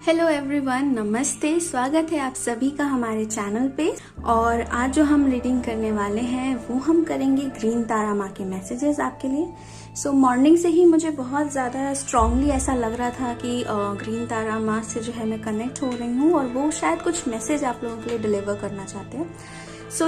Hello everyone, नमस्ते। स्वागत है आप सभी का हमारे चैनल पे। और आज जो हम रीडिंग करने वाले हैं वो हम करेंगे ग्रीन तारा माँ के मैसेजेस आपके लिए। मॉर्निंग से ही मुझे बहुत ज़्यादा स्ट्रांगली ऐसा लग रहा था कि ग्रीन तारा माँ से जो है मैं कनेक्ट हो रही हूँ और वो शायद कुछ मैसेज आप लोगों के लिए डिलीवर करना चाहते हैं।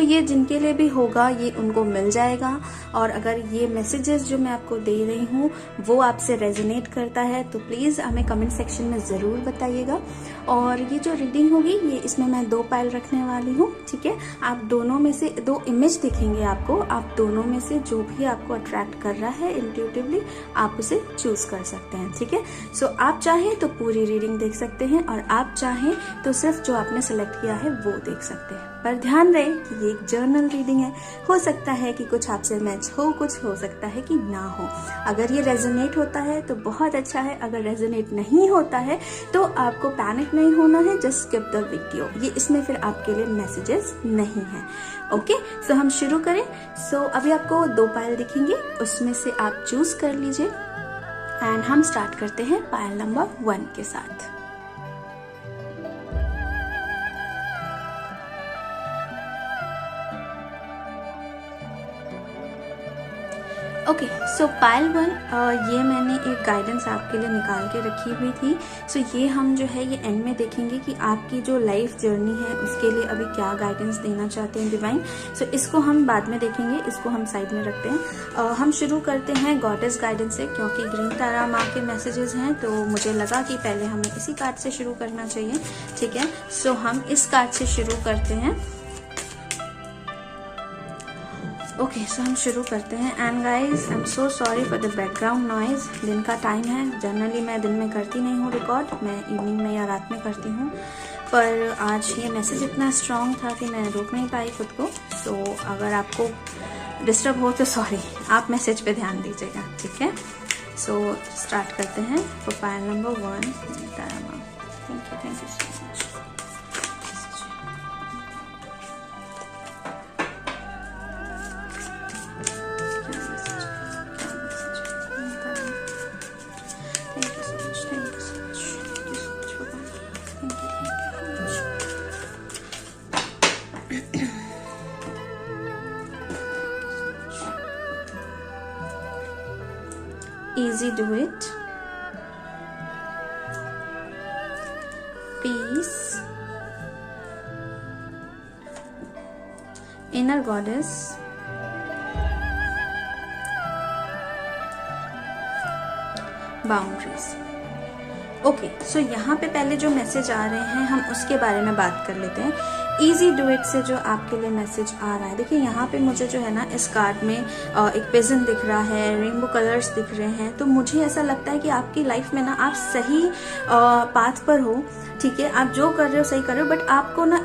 ये जिनके लिए भी होगा ये उनको मिल जाएगा। और अगर ये मैसेजेस जो मैं आपको दे रही हूँ वो आपसे रेजोनेट करता है तो प्लीज़ हमें कमेंट सेक्शन में ज़रूर बताइएगा। और ये जो रीडिंग होगी ये इसमें मैं 2 पाइल रखने वाली हूँ, ठीक है। आप दोनों में से 2 इमेज दिखेंगे आपको, आप दोनों में से जो भी आपको अट्रैक्ट कर रहा है इंट्यूटिवली आप उसे चूज कर सकते हैं, ठीक है। आप चाहें तो पूरी रीडिंग देख सकते हैं और आप चाहें तो सिर्फ जो आपने सेलेक्ट किया है वो देख सकते हैं। पर ध्यान रहे कि ये एक जर्नल रीडिंग है, हो सकता है कि कुछ आपसे मैच हो, कुछ हो सकता है कि ना हो। अगर ये रेजोनेट होता है तो बहुत अच्छा है, अगर रेजोनेट नहीं होता है तो आपको पैनिक नहीं होना है, जस्ट स्किप द वीडियो। ये इसमें फिर आपके लिए मैसेजेस नहीं है। ओके, हम शुरू करें। अभी आपको 2 पायल दिखेंगे, उसमें से आप चूज कर लीजिए एंड हम स्टार्ट करते हैं पायल नंबर 1 के साथ। ओके, पायल 1 ये मैंने एक गाइडेंस आपके लिए निकाल के रखी हुई थी। ये हम जो है ये एंड में देखेंगे कि आपकी जो लाइफ जर्नी है उसके लिए अभी क्या गाइडेंस देना चाहते हैं डिवाइन। इसको हम बाद में देखेंगे, इसको हम साइड में रखते हैं। हम शुरू करते हैं गॉडेस गाइडेंस से, क्योंकि ग्रीन तारा माँ के मैसेजेस हैं तो मुझे लगा कि पहले हमें इसी कार्ड से शुरू करना चाहिए, ठीक है। हम इस कार्ड से शुरू करते हैं। ओके, हम शुरू करते हैं। And guys I am so sorry for the background noise. दिन का टाइम है, जनरली मैं दिन में करती नहीं हूँ रिकॉर्ड, मैं इवनिंग में या रात में करती हूँ, पर आज ये मैसेज इतना स्ट्रॉन्ग था कि मैं रोक नहीं पाई खुद को। अगर आपको डिस्टर्ब हो तो सॉरी, आप मैसेज पे ध्यान दीजिएगा, ठीक है। स्टार्ट करते हैं पायल नंबर 1 तारा माँ। Thank you so much. Easy do it. Peace. Inner goddess. Boundaries. Okay, यहाँ पे पहले जो मैसेज आ रहे हैं हम उसके बारे में बात कर लेते हैं। ईजी डू इट से जो आपके लिए मैसेज आ रहा है, देखिए यहाँ पे मुझे जो है ना इस कार्ड में एक पिजन दिख रहा है, रेनबो कलर्स दिख रहे हैं। तो मुझे ऐसा लगता है कि आपकी लाइफ में ना आप सही पाथ पर हो, ठीक है। आप जो कर रहे हो सही कर रहे हो, बट आपको ना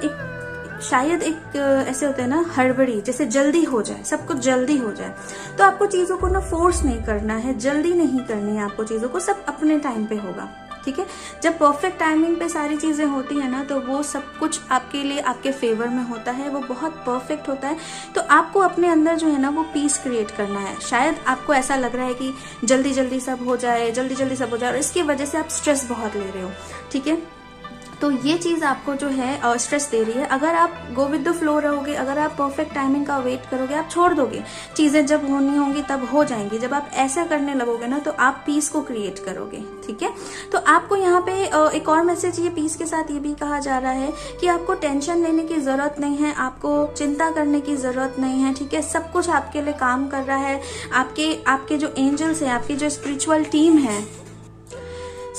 शायद ऐसे होते हैं ना हड़बड़ी, जैसे जल्दी हो जाए, सब कुछ जल्दी हो जाए। तो आपको चीजों को ना फोर्स नहीं करना है, जल्दी नहीं करनी है आपको चीजों को, सब अपने टाइम पे होगा, ठीक है। जब परफेक्ट टाइमिंग पे सारी चीजें होती है ना तो वो सब कुछ आपके लिए आपके फेवर में होता है, वो बहुत परफेक्ट होता है। तो आपको अपने अंदर जो है ना वो पीस क्रिएट करना है। शायद आपको ऐसा लग रहा है कि जल्दी जल्दी सब हो जाए, जल्दी जल्दी सब हो जाए, और इसकी वजह से आप स्ट्रेस बहुत ले रहे हो, ठीक है। तो ये चीज आपको जो है स्ट्रेस दे रही है। अगर आप गो विद द फ्लो रहोगे, अगर आप परफेक्ट टाइमिंग का वेट करोगे, आप छोड़ दोगे, चीजें जब होनी होंगी तब हो जाएंगी। जब आप ऐसा करने लगोगे ना तो आप पीस को क्रिएट करोगे, ठीक है। तो आपको यहाँ पे एक और मैसेज ये पीस के साथ ये भी कहा जा रहा है कि आपको टेंशन लेने की जरूरत नहीं है, आपको चिंता करने की जरूरत नहीं है, ठीक है। सब कुछ आपके लिए काम कर रहा है। आपके जो एंजल्स हैं, आपकी जो स्पिरिचुअल टीम है,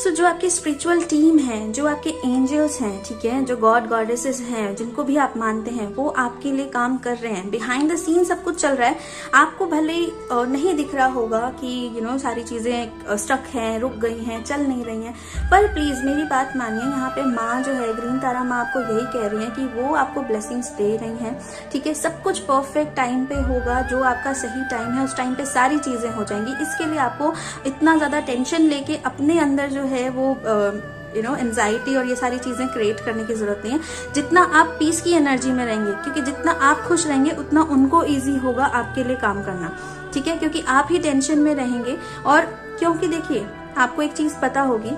जो आपकी स्पिरिचुअल टीम है, जो आपके एंजल्स हैं, ठीक है, जो गॉड गॉडेसेस हैं, जिनको भी आप मानते हैं, वो आपके लिए काम कर रहे हैं। बिहाइंड द सीन सब कुछ चल रहा है। आपको भले नहीं दिख रहा होगा कि सारी चीजें स्टक हैं, रुक गई हैं, चल नहीं रही हैं, पर प्लीज मेरी बात मानिए। यहाँ पे माँ जो है, ग्रीन तारा माँ, आपको यही कह रही है कि वो आपको ब्लेसिंग्स दे रही हैं, ठीक है। सब कुछ परफेक्ट टाइम पे होगा, जो आपका सही टाइम है उस टाइम पे सारी चीजें हो जाएंगी। इसके लिए आपको इतना ज्यादा टेंशन लेके अपने अंदर जो है वो एंजाइटी और ये सारी चीजें क्रिएट करने की जरूरत नहीं है। जितना आप पीस की एनर्जी में रहेंगे, क्योंकि जितना आप खुश रहेंगे उतना उनको इजी होगा आपके लिए काम करना, ठीक है, क्योंकि आप ही टेंशन में रहेंगे। और क्योंकि देखिए आपको एक चीज पता होगी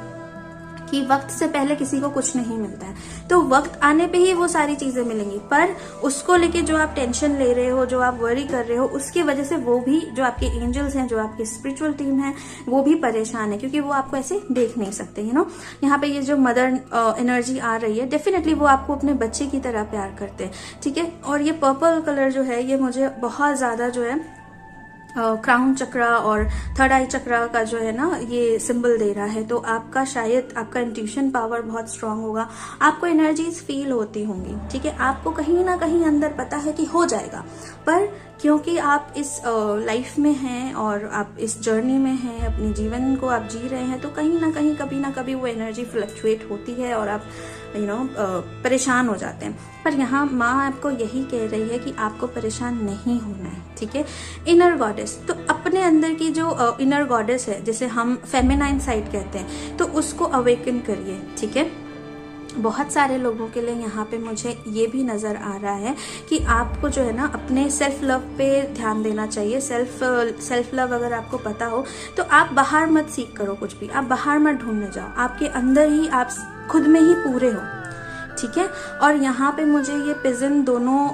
कि वक्त से पहले किसी को कुछ नहीं मिलता है, तो वक्त आने पे ही वो सारी चीजें मिलेंगी, पर उसको लेके जो आप टेंशन ले रहे हो, जो आप वरी कर रहे हो, उसकी वजह से वो भी, जो आपके एंजल्स हैं, जो आपकी स्पिरिचुअल टीम है, वो भी परेशान है, क्योंकि वो आपको ऐसे देख नहीं सकते। यहाँ पे ये जो मदर एनर्जी आ रही है, डेफिनेटली वो आपको अपने बच्चे की तरह प्यार करते हैं, ठीक है। और ये पर्पल कलर जो है, ये मुझे बहुत ज्यादा जो है क्राउन चक्रा और थर्ड आई चक्रा का जो है ना, ये सिंबल दे रहा है। तो आपका शायद आपका इंट्यूशन पावर बहुत स्ट्रांग होगा, आपको एनर्जीज फील होती होंगी, ठीक है। आपको कहीं ना कहीं अंदर पता है कि हो जाएगा, पर क्योंकि आप इस लाइफ में हैं और आप इस जर्नी में हैं, अपने जीवन को आप जी रहे हैं, तो कहीं ना कहीं कभी ना कभी वो एनर्जी फ्लक्चुएट होती है और आप परेशान हो जाते हैं। पर यहाँ माँ आपको यही कह रही है कि आपको परेशान नहीं होना है, ठीक है। इनर गॉडेस, तो अपने अंदर की जो इनर गॉडेस है, जिसे हम फेमिनाइन साइड कहते हैं, तो उसको अवेकन करिए, ठीक है। बहुत सारे लोगों के लिए यहाँ पे मुझे ये भी नज़र आ रहा है कि आपको जो है ना अपने सेल्फ लव पे ध्यान देना चाहिए। सेल्फ लव अगर आपको पता हो तो आप बाहर मत सीख करो कुछ भी, आप बाहर मत ढूंढने जाओ, आपके अंदर ही आप खुद में ही पूरे हो, ठीक है। और यहाँ पे मुझे ये पिजन दोनों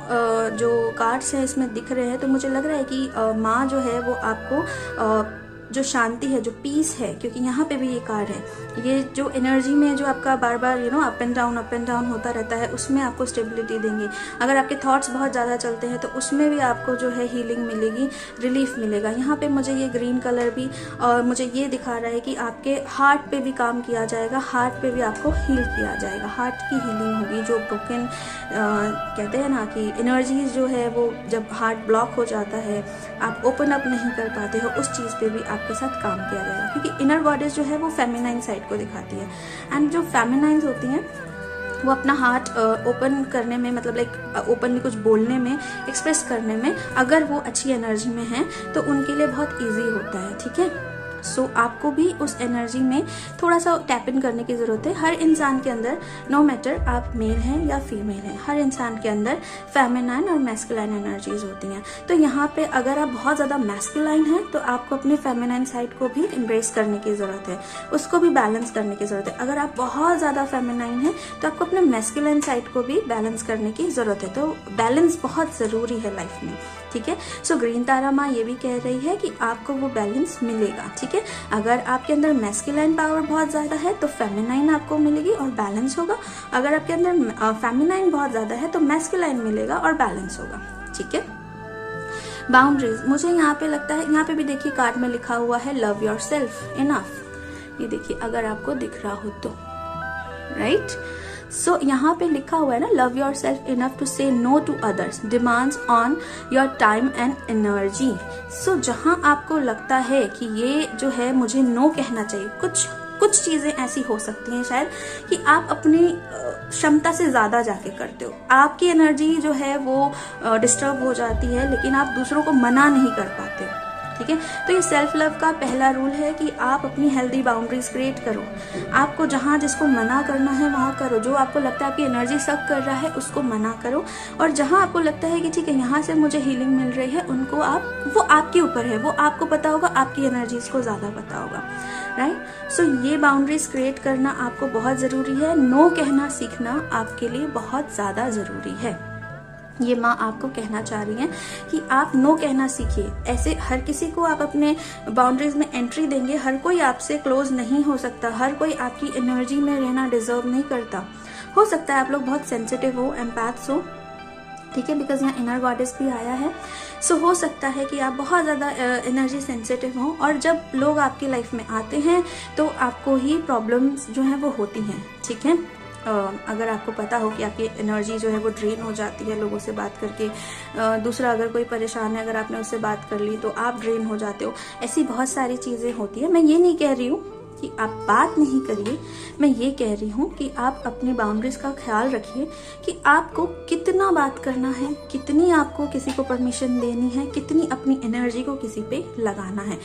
जो कार्ड्स हैं इसमें दिख रहे हैं, तो मुझे लग रहा है कि माँ जो है वो आपको जो शांति है, जो पीस है, क्योंकि यहाँ पे भी ये कार्ड है, ये जो एनर्जी में जो आपका बार बार अप एंड डाउन होता रहता है, उसमें आपको स्टेबिलिटी देंगे। अगर आपके थॉट्स बहुत ज़्यादा चलते हैं तो उसमें भी आपको जो है हीलिंग मिलेगी, रिलीफ मिलेगा। यहाँ पे मुझे ये ग्रीन कलर भी और मुझे ये दिखा रहा है कि आपके हार्ट पे भी काम किया जाएगा, हार्ट पे भी आपको हील किया जाएगा, हार्ट की हीलिंग होगी। जो ब्रोकन कहते हैं ना कि एनर्जीज जो है वो जब हार्ट ब्लॉक हो जाता है, आप ओपन अप नहीं कर पाते हो, उस चीज़ पे भी आपके साथ काम किया जाएगा, क्योंकि इनर गॉडेस जो है वो फेमिनाइन साइड को दिखाती है। एंड जो फेमिनाइन्स होती हैं वो अपना हार्ट ओपन करने में, मतलब लाइक ओपनली कुछ बोलने में, एक्सप्रेस करने में, अगर वो अच्छी एनर्जी में है तो उनके लिए बहुत ईजी होता है, ठीक है। सो आपको भी उस एनर्जी में थोड़ा सा टैप इन करने की ज़रूरत है। हर इंसान के अंदर, नो मैटर आप मेल हैं या फीमेल हैं, हर इंसान के अंदर फेमिनाइन और मैस्कुलाइन एनर्जीज होती हैं। तो यहाँ पे अगर आप बहुत ज़्यादा मैस्कुलाइन हैं तो आपको अपने फेमिनाइन साइड को भी एम्ब्रेस करने की ज़रूरत है, उसको भी बैलेंस करने की ज़रूरत है। अगर आप बहुत ज़्यादा फेमिनाइन हैं तो आपको अपने मैस्कुलाइन साइड को भी बैलेंस करने की ज़रूरत है। तो बैलेंस बहुत ज़रूरी है लाइफ में, ठीक है। सो ग्रीन तारा माँ ये भी कह रही है कि आपको वो बैलेंस मिलेगा, ठीक है। अगर आपके अंदर मैस्कुलाइन पावर बहुत ज़्यादा है तो फेमिनाइन आपको मिलेगी और बैलेंस होगा। अगर आपके अंदर फेमिनाइन बहुत ज़्यादा है तो मैस्कुलाइन मिलेगा और बैलेंस होगा, ठीक है। बाउंड्रीज, मुझे यहाँ पे लगता है, यहाँ पे भी देखिए कार्ड में लिखा हुआ है लव योर सेल्फ इनफ। ये देखिए अगर आपको दिख रहा हो तो, राइट। सो यहाँ पे लिखा हुआ है ना, love yourself enough to say no to others, demands on your time and energy. So जहाँ आपको लगता है कि ये जो है मुझे नो कहना चाहिए, कुछ चीजें ऐसी हो सकती हैं शायद कि आप अपनी क्षमता से ज्यादा जाके करते हो, आपकी एनर्जी जो है वो डिस्टर्ब हो जाती है, लेकिन आप दूसरों को मना नहीं कर पाते हो, ठीक है। तो ये सेल्फ लव का पहला रूल है कि आप अपनी हेल्दी बाउंड्रीज क्रिएट करो। आपको जहाँ जिसको मना करना है वहाँ करो, जो आपको लगता है आपकी एनर्जी सक कर रहा है उसको मना करो, और जहाँ आपको लगता है कि ठीक है यहाँ से मुझे हीलिंग मिल रही है, उनको आप, वो आपके ऊपर है, वो आपको पता होगा, आपकी एनर्जीज को ज़्यादा पता होगा, राइट। सो ये बाउंड्रीज क्रिएट करना आपको बहुत ज़रूरी है। नो कहना सीखना आपके लिए बहुत ज़्यादा ज़रूरी है। ये माँ आपको कहना चाह रही हैं कि आप नो कहना सीखिए। ऐसे हर किसी को आप अपने बाउंड्रीज में एंट्री देंगे, हर कोई आपसे क्लोज नहीं हो सकता, हर कोई आपकी एनर्जी में रहना डिजर्व नहीं करता। हो सकता है आप लोग बहुत सेंसिटिव हो, एम्पैथ्स हो, ठीक है, बिकॉज यहाँ इनर गॉडेस भी आया है। सो हो सकता है कि आप बहुत ज़्यादा एनर्जी सेंसिटिव हो, और जब लोग आपकी लाइफ में आते हैं तो आपको ही प्रॉब्लम्स जो हैं वो होती हैं, ठीक है। अगर आपको पता हो कि आपकी एनर्जी जो है वो ड्रेन हो जाती है लोगों से बात करके, दूसरा अगर कोई परेशान है, अगर आपने उससे बात कर ली तो आप ड्रेन हो जाते हो, ऐसी बहुत सारी चीज़ें होती है। मैं ये नहीं कह रही हूँ कि आप बात नहीं करिए, मैं ये कह रही हूँ कि आप अपनी बाउंड्रीज का ख्याल रखिए कि आपको कितना बात करना है, कितनी आपको किसी को परमिशन देनी है, कितनी अपनी एनर्जी को किसी पे लगाना है।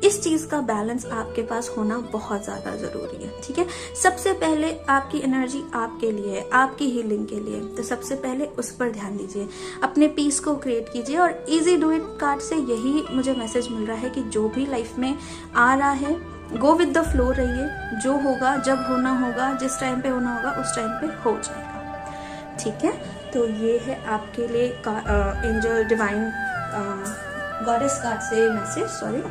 इस चीज का बैलेंस आपके पास होना बहुत ज्यादा जरूरी है, ठीक है। सबसे पहले आपकी एनर्जी आपके लिए है, आपकी हीलिंग के लिए, तो सबसे पहले उस पर ध्यान दीजिए, अपने पीस को क्रिएट कीजिए। और इजी डू इट कार्ड से यही मुझे मैसेज मिल रहा है कि जो भी लाइफ में आ रहा है गो विद द फ्लो रहिए, जो होगा जब होना होगा, जिस टाइम पे होना होगा उस टाइम पे हो जाएगा, ठीक है। तो ये है आपके लिए एंजल डिवाइन गॉडेस कार्ड से मैसेज, सॉरी।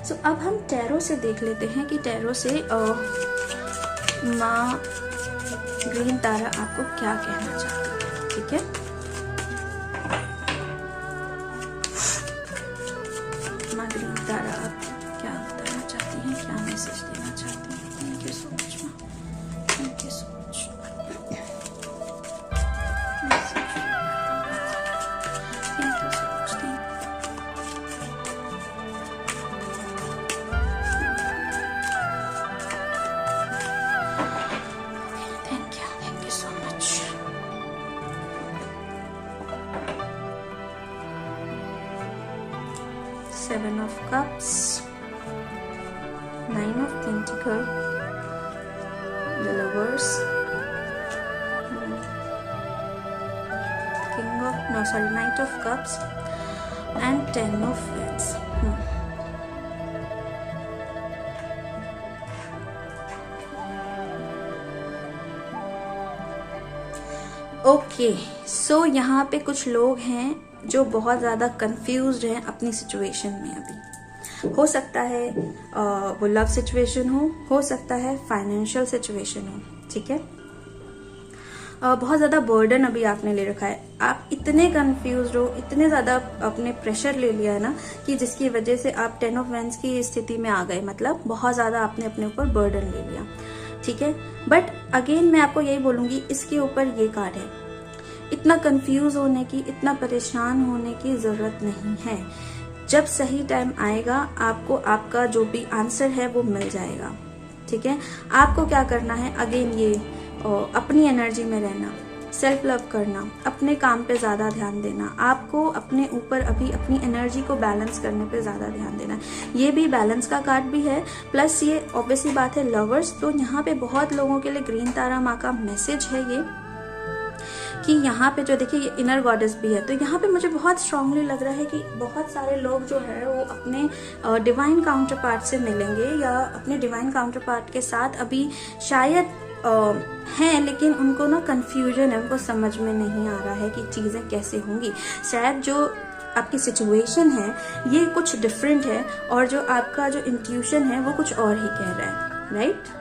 सो अब हम टैरो से देख लेते हैं कि टैरो से माँ ग्रीन तारा आपको क्या कहना चाहती है, ठीक है। माँ ग्रीन तारा आप क्या बताना चाहती हैं, क्या मैसेज देना चाहती हैं? थैंक यू सो मच माँ, thank you so much. Seven of Cups, Nine of Pentacles, the Lovers, Knight of Cups, and Ten of Wands. Okay, so यहाँ पे कुछ लोग हैं जो बहुत ज़्यादा कंफ्यूज्ड हैं अपनी सिचुएशन में। अभी हो सकता है वो लव सिचुएशन हो सकता है फाइनेंशियल सिचुएशन हो, ठीक है। बहुत ज़्यादा बर्डन अभी आपने ले रखा है, आप इतने कंफ्यूज्ड हो, इतने ज़्यादा अपने प्रेशर ले लिया है ना कि जिसकी वजह से आप 10 ऑफ वैंड्स की स्थिति में आ गए, मतलब बहुत ज़्यादा आपने अपने ऊपर बर्डन ले लिया, ठीक है। बट अगेन मैं आपको यही बोलूँगी, इसके ऊपर ये कार्ड है, इतना कंफ्यूज होने की, इतना परेशान होने की जरूरत नहीं है। जब सही टाइम आएगा आपको आपका जो भी आंसर है वो मिल जाएगा, ठीक है। आपको क्या करना है, अगेन ये अपनी एनर्जी में रहना, सेल्फ लव करना, अपने काम पे ज्यादा ध्यान देना, आपको अपने ऊपर अभी अपनी एनर्जी को बैलेंस करने पे ज्यादा ध्यान देना। ये भी बैलेंस का कार्ड भी है, प्लस ये ऑब्वियसली बात है लवर्स। तो यहाँ पे बहुत लोगों के लिए ग्रीन तारा माँ का मैसेज है ये कि यहाँ पे जो देखिए ये इनर गॉडेस भी है, तो यहाँ पे मुझे बहुत स्ट्रांगली लग रहा है कि बहुत सारे लोग जो है वो अपने डिवाइन काउंटर पार्ट से मिलेंगे या अपने डिवाइन काउंटर पार्ट के साथ अभी शायद हैं, लेकिन उनको ना कंफ्यूजन है, उनको समझ में नहीं आ रहा है कि चीज़ें कैसे होंगी। शायद जो आपकी सिचुएशन है ये कुछ डिफरेंट है और जो आपका जो इंट्यूशन है वो कुछ और ही कह रहा है, राइट।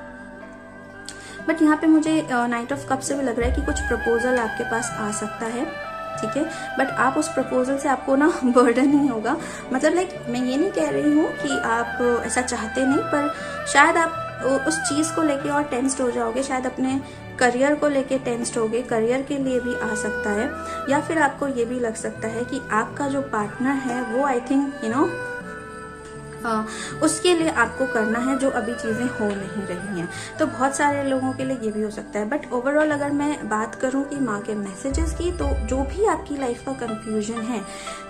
बट यहाँ पे मुझे नाइट ऑफ कप से भी लग रहा है कि कुछ प्रपोजल आपके पास आ सकता है, ठीक है। बट आप उस प्रपोजल से आपको ना बर्डन नहीं होगा, मतलब लाइक मैं ये नहीं कह रही हूँ कि आप ऐसा चाहते नहीं, पर शायद आप उस चीज़ को लेके और टेंस्ड हो जाओगे, शायद अपने करियर को लेके टेंस्ड होगे, करियर के लिए भी आ सकता है। या फिर आपको ये भी लग सकता है कि आपका जो पार्टनर है वो आई थिंक यू नो उसके लिए आपको करना है जो अभी चीज़ें हो नहीं रही हैं। तो बहुत सारे लोगों के लिए ये भी हो सकता है। बट ओवरऑल अगर मैं बात करूं कि माँ के मैसेजेस की, तो जो भी आपकी लाइफ का कंफ्यूजन है,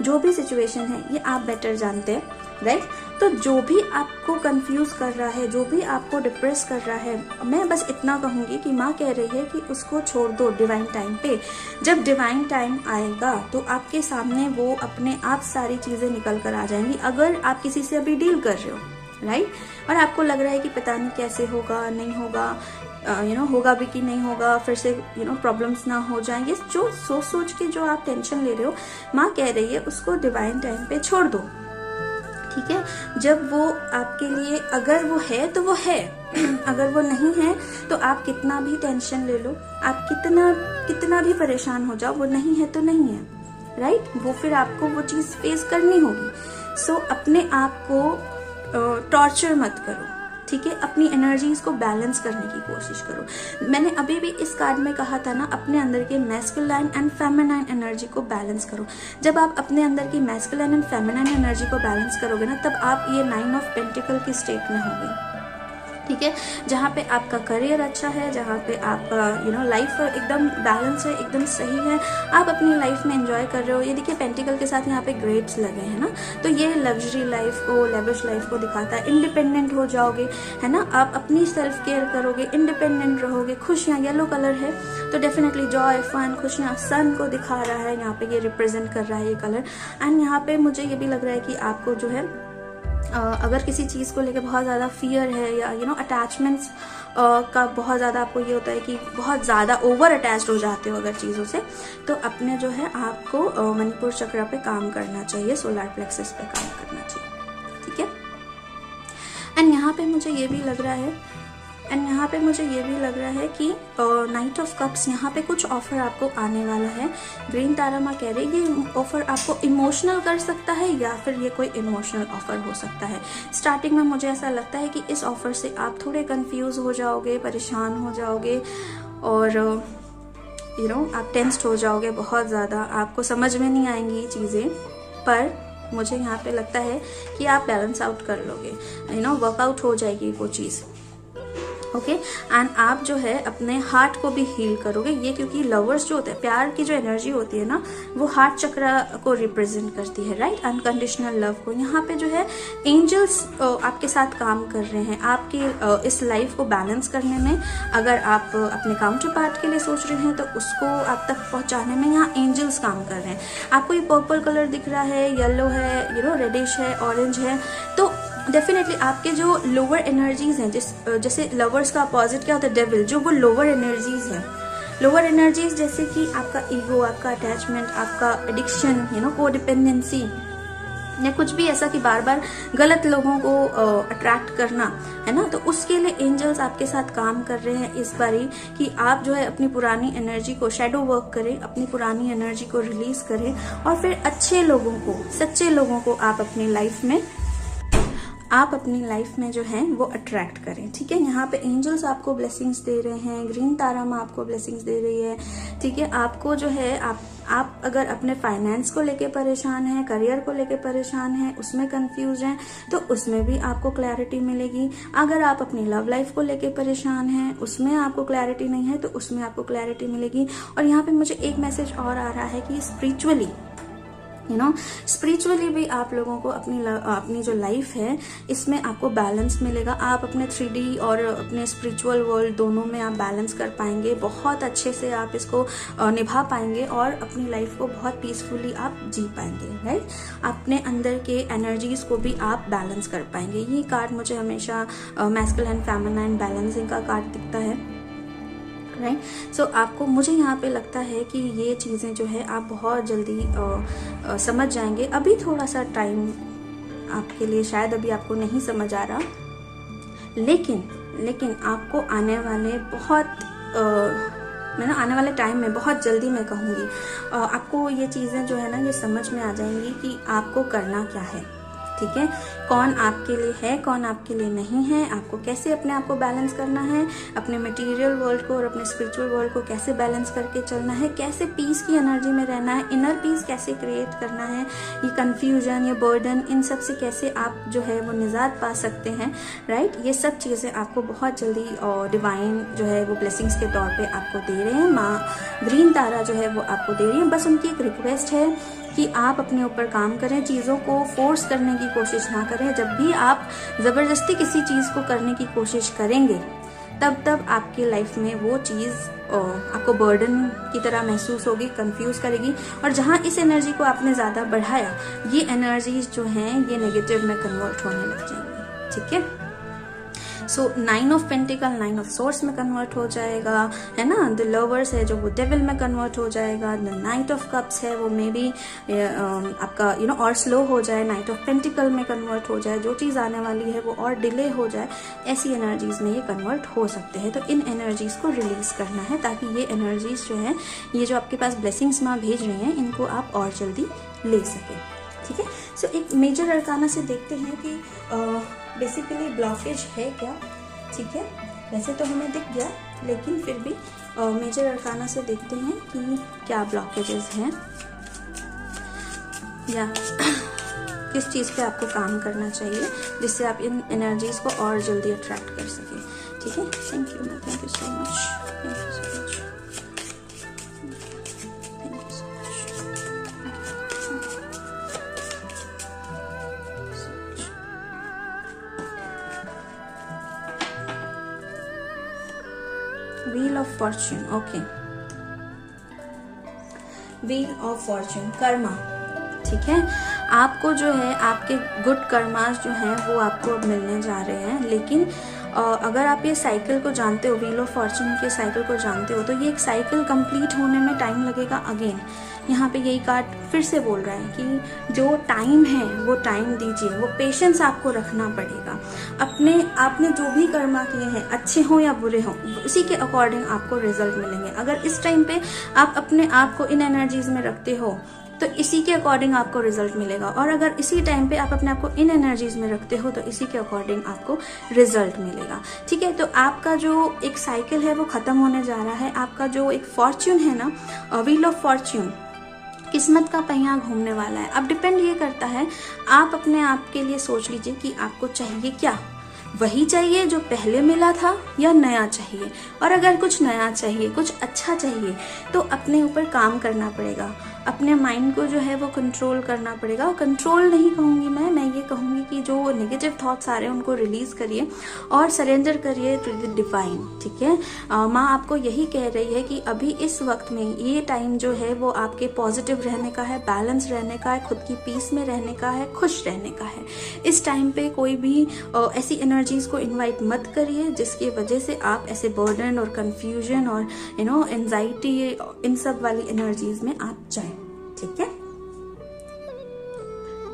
जो भी सिचुएशन है, ये आप बेटर जानते हैं, राइट। तो जो भी आपको कंफ्यूज कर रहा है, जो भी आपको डिप्रेस कर रहा है, मैं बस इतना कहूंगी कि माँ कह रही है कि उसको छोड़ दो डिवाइन टाइम पे। जब डिवाइन टाइम आएगा तो आपके सामने वो अपने आप सारी चीजें निकल कर आ जाएंगी। अगर आप किसी से अभी डील कर रहे हो, राइट, और आपको लग रहा है कि पता नहीं कैसे होगा, नहीं होगा, होगा भी कि नहीं होगा, फिर से प्रॉब्लम्स ना हो जाएंगे, जो सोच के जो आप टेंशन ले रहे हो, माँ कह रही है उसको डिवाइन टाइम पे छोड़ दो, ठीक है। जब वो आपके लिए, अगर वो है तो वो है, अगर वो नहीं है तो आप कितना भी टेंशन ले लो, आप कितना भी परेशान हो जाओ, वो नहीं है तो नहीं है, राइट। वो फिर आपको वो चीज फेस करनी होगी। सो अपने आप को टॉर्चर मत करो, ठीक है। अपनी एनर्जीज को बैलेंस करने की कोशिश करो। मैंने अभी भी इस कार्ड में कहा था ना, अपने अंदर के मैस्कुलाइन एंड फेमिनाइन एनर्जी को बैलेंस करो। जब आप अपने अंदर की मैस्कुलाइन एंड फेमिनाइन एनर्जी को बैलेंस करोगे ना, तब आप ये 9 ऑफ पेंटिकल की स्टेट में होगे, ठीक है। जहाँ पे आपका करियर अच्छा है, जहाँ पे आपका लाइफ एकदम बैलेंस है, एकदम सही है, आप अपनी लाइफ में एंजॉय कर रहे हो। ये देखिए पेंटिकल के साथ यहाँ पे ग्रेड्स लगे हैं ना, तो ये लग्जरी लाइफ को, लेविश लाइफ को दिखाता है। इंडिपेंडेंट हो जाओगे, है ना, आप अपनी सेल्फ केयर करोगे, इंडिपेंडेंट रहोगे। खुशियाँ, येलो कलर है तो डेफिनेटली जॉय, फन, खुशियाँ, सन को दिखा रहा है यहाँ पे, ये रिप्रेजेंट कर रहा है ये कलर। एंड यहाँ पे मुझे ये भी लग रहा है कि आपको जो है अगर किसी चीज़ को लेकर बहुत ज़्यादा फियर है या अटैचमेंट्स का बहुत ज़्यादा आपको ये होता है कि बहुत ज़्यादा ओवर अटैच्ड हो जाते हो अगर चीज़ों से, तो अपने जो है आपको मणिपुर चक्र पे काम करना चाहिए, सोलर प्लेक्सस पे काम करना चाहिए, ठीक है। एंड यहाँ पे मुझे ये भी लग रहा है कि नाइट ऑफ कप्स, यहाँ पे कुछ ऑफर आपको आने वाला है। ग्रीन तारा माँ कह रही है ये ऑफर आपको इमोशनल कर सकता है या फिर ये कोई इमोशनल ऑफर हो सकता है। स्टार्टिंग में मुझे ऐसा लगता है कि इस ऑफर से आप थोड़े कंफ्यूज हो जाओगे, परेशान हो जाओगे और आप टेंस्ड हो जाओगे बहुत ज़्यादा, आपको समझ में नहीं आएंगी ये चीज़ें, पर मुझे यहाँ पे लगता है कि आप बैलेंस आउट कर लोगे, वर्कआउट हो जाएगी वो चीज़, ओके। एंड आप जो है अपने हार्ट को भी हील करोगे, ये क्योंकि लवर्स जो होते हैं, प्यार की जो एनर्जी होती है ना, वो हार्ट चक्र को रिप्रेजेंट करती है, राइट, अनकंडीशनल लव को। यहाँ पे जो है एंजल्स आपके साथ काम कर रहे हैं आपकी इस लाइफ को बैलेंस करने में। अगर आप अपने काउंटर पार्ट के लिए सोच रहे हैं तो उसको आप तक पहुंचाने में यहाँ एंजल्स काम कर रहे हैं। आपको ये पर्पल कलर दिख रहा है, येलो है, रेडिश है, ऑरेंज है, तो डेफिनेटली आपके जो लोअर एनर्जीज हैं, जैसे लवर्स का अपोजिट क्या होता है, डेविल, जो वो लोअर एनर्जीज हैं, लोअर एनर्जीज जैसे कि आपका ईगो, आपका अटैचमेंट, आपका एडिक्शन, कोडिपेंडेंसी, या कुछ भी ऐसा कि बार बार गलत लोगों को अट्रैक्ट करना, है ना, तो उसके लिए एंजल्स आपके साथ काम कर रहे हैं इस बारी कि आप जो है अपनी पुरानी एनर्जी को शैडो वर्क करें, अपनी पुरानी एनर्जी को रिलीज करें और फिर अच्छे लोगों को, सच्चे लोगों को आप अपनी लाइफ में जो है वो अट्रैक्ट करें, ठीक है। यहाँ पे एंजल्स आपको ब्लेसिंग्स दे रहे हैं, ग्रीन तारा माँ आपको ब्लेसिंग्स दे रही है, ठीक है। आपको जो है आप अगर अपने फाइनेंस को लेके परेशान हैं, करियर को लेके परेशान हैं, उसमें कंफ्यूज हैं, तो उसमें भी आपको क्लैरिटी मिलेगी। अगर आप अपनी लव लाइफ को लेके परेशान हैं, उसमें आपको क्लैरिटी नहीं है, तो उसमें आपको क्लैरिटी मिलेगी। और यहाँ पे मुझे एक मैसेज और आ रहा है कि स्पिरिचुअली भी आप लोगों को अपनी जो लाइफ है इसमें आपको बैलेंस मिलेगा। आप अपने 3D और अपने स्पिरिचुअल वर्ल्ड दोनों में आप बैलेंस कर पाएंगे, बहुत अच्छे से आप इसको निभा पाएंगे और अपनी लाइफ को बहुत पीसफुली आप जी पाएंगे, राइट। अपने अंदर के एनर्जीज को भी आप बैलेंस कर पाएंगे। ये कार्ड मुझे हमेशा मैस्कुलिन फेमिनाइन बैलेंसिंग का कार्ड दिखता है, राइट। सो आपको, मुझे यहाँ पे लगता है कि ये चीज़ें जो है आप बहुत जल्दी समझ जाएंगे। अभी थोड़ा सा टाइम आपके लिए शायद अभी आपको नहीं समझ आ रहा, लेकिन आपको आने वाले टाइम में बहुत जल्दी, मैं कहूँगी, आपको ये चीज़ें जो है ना ये समझ में आ जाएंगी कि आपको करना क्या है, ठीक है। कौन आपके लिए है, कौन आपके लिए नहीं है, आपको कैसे अपने आप को बैलेंस करना है, अपने मटेरियल वर्ल्ड को और अपने स्पिरिचुअल वर्ल्ड को कैसे बैलेंस करके चलना है, कैसे पीस की एनर्जी में रहना है, इनर पीस कैसे क्रिएट करना है, ये कंफ्यूजन, ये बर्डन, इन सब से कैसे आप जो है वो निजात पा सकते हैं, राइट। ये सब चीज़ें आपको बहुत जल्दी डिवाइन जो है वो ब्लेसिंग्स के तौर पे आपको दे रहे हैं। माँ ग्रीन तारा जो है वो आपको दे रही है। बस उनकी एक रिक्वेस्ट है कि आप अपने ऊपर काम करें, चीज़ों को फोर्स करने की कोशिश ना करें। जब भी आप ज़बरदस्ती किसी चीज़ को करने की कोशिश करेंगे तब आपकी लाइफ में वो चीज़ आपको बर्डन की तरह महसूस होगी, कंफ्यूज करेगी, और जहाँ इस एनर्जी को आपने ज़्यादा बढ़ाया, ये एनर्जीज जो हैं ये नेगेटिव में कन्वर्ट होने लग जाएंगी, ठीक है। सो 9 ऑफ पेंटिकल 9 ऑफ सोर्स में कन्वर्ट हो जाएगा, है ना। द लवर्स है जो वो डेविल में कन्वर्ट हो जाएगा। द नाइट ऑफ कप्स है वो मे बी आपका और स्लो हो जाए, नाइट ऑफ पेंटिकल में कन्वर्ट हो जाए, जो चीज़ आने वाली है वो और डिले हो जाए, ऐसी एनर्जीज में ये कन्वर्ट हो सकते हैं। तो इन एनर्जीज को रिलीज करना है ताकि ये एनर्जीज जो है, ये जो आपके पास ब्लेसिंग्स माँ भेज रही हैं, इनको आप और जल्दी ले सकें, ठीक है। सो एक मेजर अरकाना से देखते हैं कि बेसिकली ब्लॉकेज है क्या, ठीक है। वैसे तो हमें दिख गया, लेकिन फिर भी मेजर अरकाना से देखते हैं कि क्या ब्लॉकेजेस हैं या किस चीज़ पे आपको काम करना चाहिए जिससे आप इन एनर्जीज को और जल्दी अट्रैक्ट कर सकें, ठीक है। Thank you so much, thank you so much. Wheel of Fortune, okay. Wheel of Fortune, Karma, ठीक है। आपको जो है आपके गुड कर्मास जो हैं वो आपको अब मिलने जा रहे हैं। लेकिन अगर आप ये साइकिल को जानते हो, व्हील ऑफ फॉर्चून के साइकिल को जानते हो, तो ये एक साइकिल कंप्लीट होने में टाइम लगेगा। अगेन यहाँ पे यही कार्ड फिर से बोल रहा है कि जो टाइम है वो टाइम दीजिए, वो पेशेंस आपको रखना पड़ेगा। आपने जो भी कर्मा किए हैं, अच्छे हो या बुरे हो, उसी के अकॉर्डिंग आपको रिजल्ट मिलेंगे। अगर इस टाइम पे आप अपने आप को इन एनर्जीज में रखते हो तो इसी के अकॉर्डिंग आपको रिजल्ट मिलेगा, और अगर इसी टाइम पे आप अपने आप को इन एनर्जीज में रखते हो तो इसी के अकॉर्डिंग आपको रिजल्ट मिलेगा। ठीक है, तो आपका जो एक साइकिल है वो खत्म होने जा रहा है। आपका जो एक फॉर्च्यून है ना, व्हील ऑफ फॉर्च्यून, किस्मत का पहिया घूमने वाला है। अब डिपेंड ये करता है, आप अपने आप के लिए सोच लीजिए कि आपको चाहिए क्या। वही चाहिए जो पहले मिला था या नया चाहिए। और अगर कुछ नया चाहिए, कुछ अच्छा चाहिए, तो अपने ऊपर काम करना पड़ेगा। अपने माइंड को जो है वो कंट्रोल करना पड़ेगा। कंट्रोल नहीं कहूँगी मैं ये कहूँगी कि जो नेगेटिव थॉट्स आ रहे हैं उनको रिलीज करिए और सरेंडर करिए टू द डिवाइन। ठीक है, माँ आपको यही कह रही है कि अभी इस वक्त में ये टाइम जो है वो आपके पॉजिटिव रहने का है, बैलेंस रहने का है, खुद की पीस में रहने का है, खुश रहने का है। इस टाइम पे कोई भी ऐसी एनर्जीज को इन्वाइट मत करिए जिसकी वजह से आप ऐसे बर्डन और कंफ्यूजन और एंजाइटी, इन सब वाली एनर्जीज में आप जाए। ठीक है,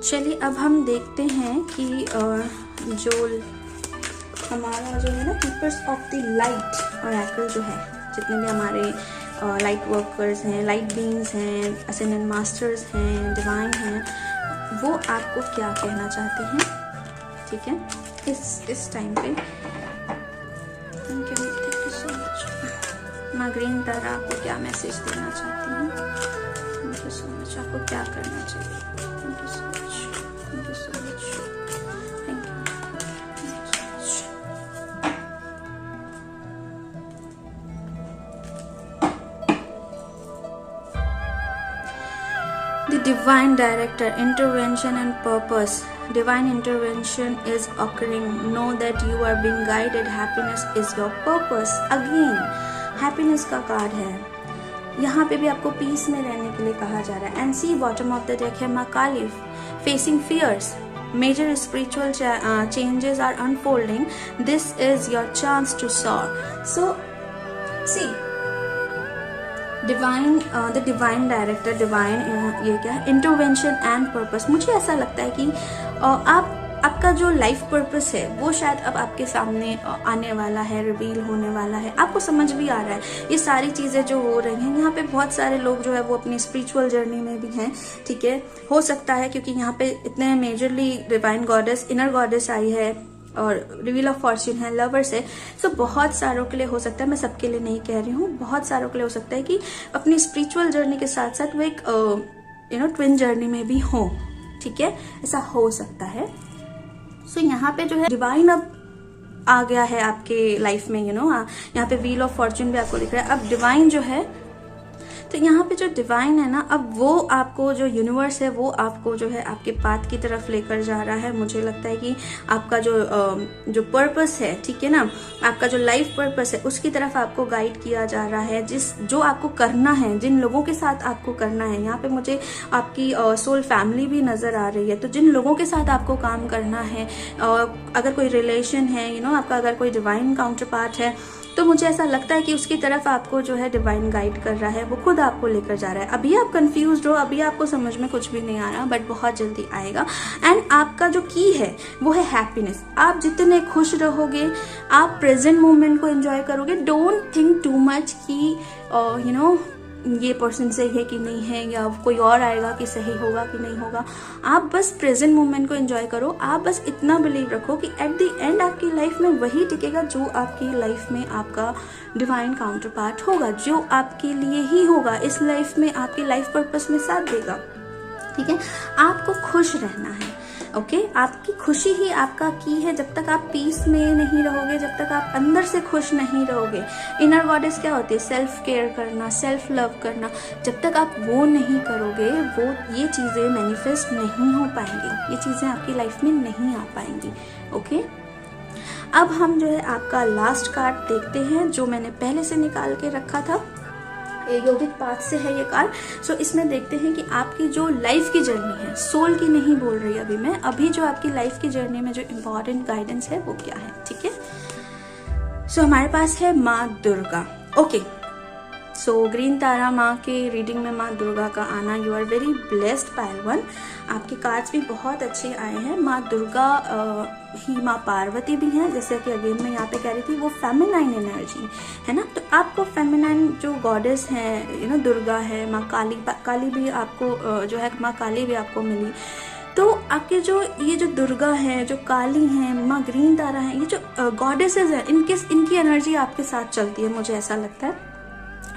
चलिए अब हम देखते हैं कि जो हमारा जो है ना keepers of the light oracle जो है, जितने भी हमारे लाइट वर्कर्स हैं, लाइट बीइंग्स हैं, असेंडेंट मास्टर्स हैं, डिवाइन हैं, वो आपको क्या कहना चाहते हैं। ठीक है, इस टाइम पे थैंक यू सो मच। माँ ग्रीन तारा आपको क्या मैसेज देना चाहती हैं। Thank you so much. आपको क्या करना चाहिए। Thank you so much, thank you so much, thank you so much. The divine director, intervention and purpose. Divine intervention is occurring. Know that you are being guided. Happiness is your purpose. Again, happiness का card है। यहाँ पे भी आपको piece में रहने के लिए कहा जा रहा है। And see bottom of the deck है माँ Kali, facing fears, major spiritual changes are unfolding. This is your chance to soar. So see, divine, the divine director, divine ये क्या है, इंटरवेंशन एंड पर्पस। मुझे ऐसा लगता है कि आपका जो लाइफ पर्पस है वो शायद अब आपके सामने आने वाला है, रिवील होने वाला है। आपको समझ भी आ रहा है ये सारी चीजें जो हो रही हैं। यहाँ पे बहुत सारे लोग जो है वो अपनी स्पिरिचुअल जर्नी में भी हैं। ठीक है, हो सकता है क्योंकि यहाँ पे इतने majorly divine goddess, inner goddess आई है और व्हील ऑफ फॉर्च्यून है, लवर्स है। सो बहुत सारों के लिए हो सकता है, मैं सबके लिए नहीं कह रही हूँ, बहुत सारों के लिए हो सकता है कि अपनी स्पिरिचुअल जर्नी के साथ साथ वो एक ट्विन जर्नी में भी हो। ठीक है, ऐसा हो सकता है। सो यहाँ पे जो है डिवाइन अब आ गया है आपके लाइफ में। यहाँ पे व्हील ऑफ फॉर्च्यून भी आपको दिख रहा है। अब डिवाइन जो है, तो यहाँ पे जो डिवाइन है ना, अब वो आपको, जो यूनिवर्स है वो आपको जो है आपके पाथ की तरफ लेकर जा रहा है। मुझे लगता है कि आपका जो पर्पस है, ठीक है ना, आपका जो लाइफ पर्पस है उसकी तरफ आपको गाइड किया जा रहा है। जो आपको करना है, जिन लोगों के साथ आपको करना है, यहाँ पे मुझे आपकी सोल फैमिली भी नजर आ रही है। तो जिन लोगों के साथ आपको काम करना है, अगर कोई रिलेशन है, आपका अगर कोई डिवाइन काउंटर पार्ट है, तो मुझे ऐसा लगता है कि उसकी तरफ आपको जो है डिवाइन गाइड कर रहा है, वो खुद आपको लेकर जा रहा है। अभी आप कंफ्यूज हो, अभी आपको समझ में कुछ भी नहीं आ रहा, बट बहुत जल्दी आएगा। एंड आपका जो की है वो है हैप्पीनेस। आप जितने खुश रहोगे, आप प्रेजेंट मोमेंट को एंजॉय करोगे। डोंट थिंक टू मच कि ये पर्सन सही है कि नहीं है, या कोई और आएगा कि सही होगा कि नहीं होगा। आप बस प्रेजेंट मोमेंट को एंजॉय करो। आप बस इतना बिलीव रखो कि एट द एंड आपकी लाइफ में वही टिकेगा जो आपकी लाइफ में आपका डिवाइन काउंटर पार्ट होगा, जो आपके लिए ही होगा, इस लाइफ में आपके लाइफ पर्पस में साथ देगा। ठीक है, आपको खुश रहना है। ओके, आपकी खुशी ही आपका की है। जब तक आप पीस में नहीं रहोगे, जब तक आप अंदर से खुश नहीं रहोगे, इनर गॉडेस क्या होती है, सेल्फ केयर करना, सेल्फ लव करना, जब तक आप वो नहीं करोगे, वो ये चीजें मैनिफेस्ट नहीं हो पाएंगी, ये चीजें आपकी लाइफ में नहीं आ पाएंगी। ओके, अब हम जो है आपका लास्ट कार्ड देखते हैं, जो मैंने पहले से निकाल के रखा था। योगिक पाथ से है ये कार्ड। सो इसमें देखते हैं कि आपकी जो लाइफ की जर्नी है, सोल की नहीं बोल रही अभी मैं, अभी जो आपकी लाइफ की जर्नी में जो इम्पोर्टेंट गाइडेंस है वो क्या है, ठीक है। सो हमारे पास है माँ दुर्गा। ओके, सो ग्रीन तारा माँ के रीडिंग में माँ दुर्गा का आना, यू आर वेरी ब्लेस्ड पायल 1। आपके कार्ड्स भी बहुत अच्छे आए हैं। माँ दुर्गा ही माँ पार्वती भी हैं, जैसे कि अगेन मैं यहाँ पे कह रही थी, वो फेमिनाइन एनर्जी है ना। तो आपको फेमिनाइन जो गॉडेस हैं, दुर्गा है, माँ काली भी आपको जो है, माँ काली भी आपको मिली। तो आपके जो ये जो दुर्गा है, जो काली हैं, माँ ग्रीन तारा है, ये जो गॉडेसेस हैं, इनकी एनर्जी आपके साथ चलती है, मुझे ऐसा लगता है,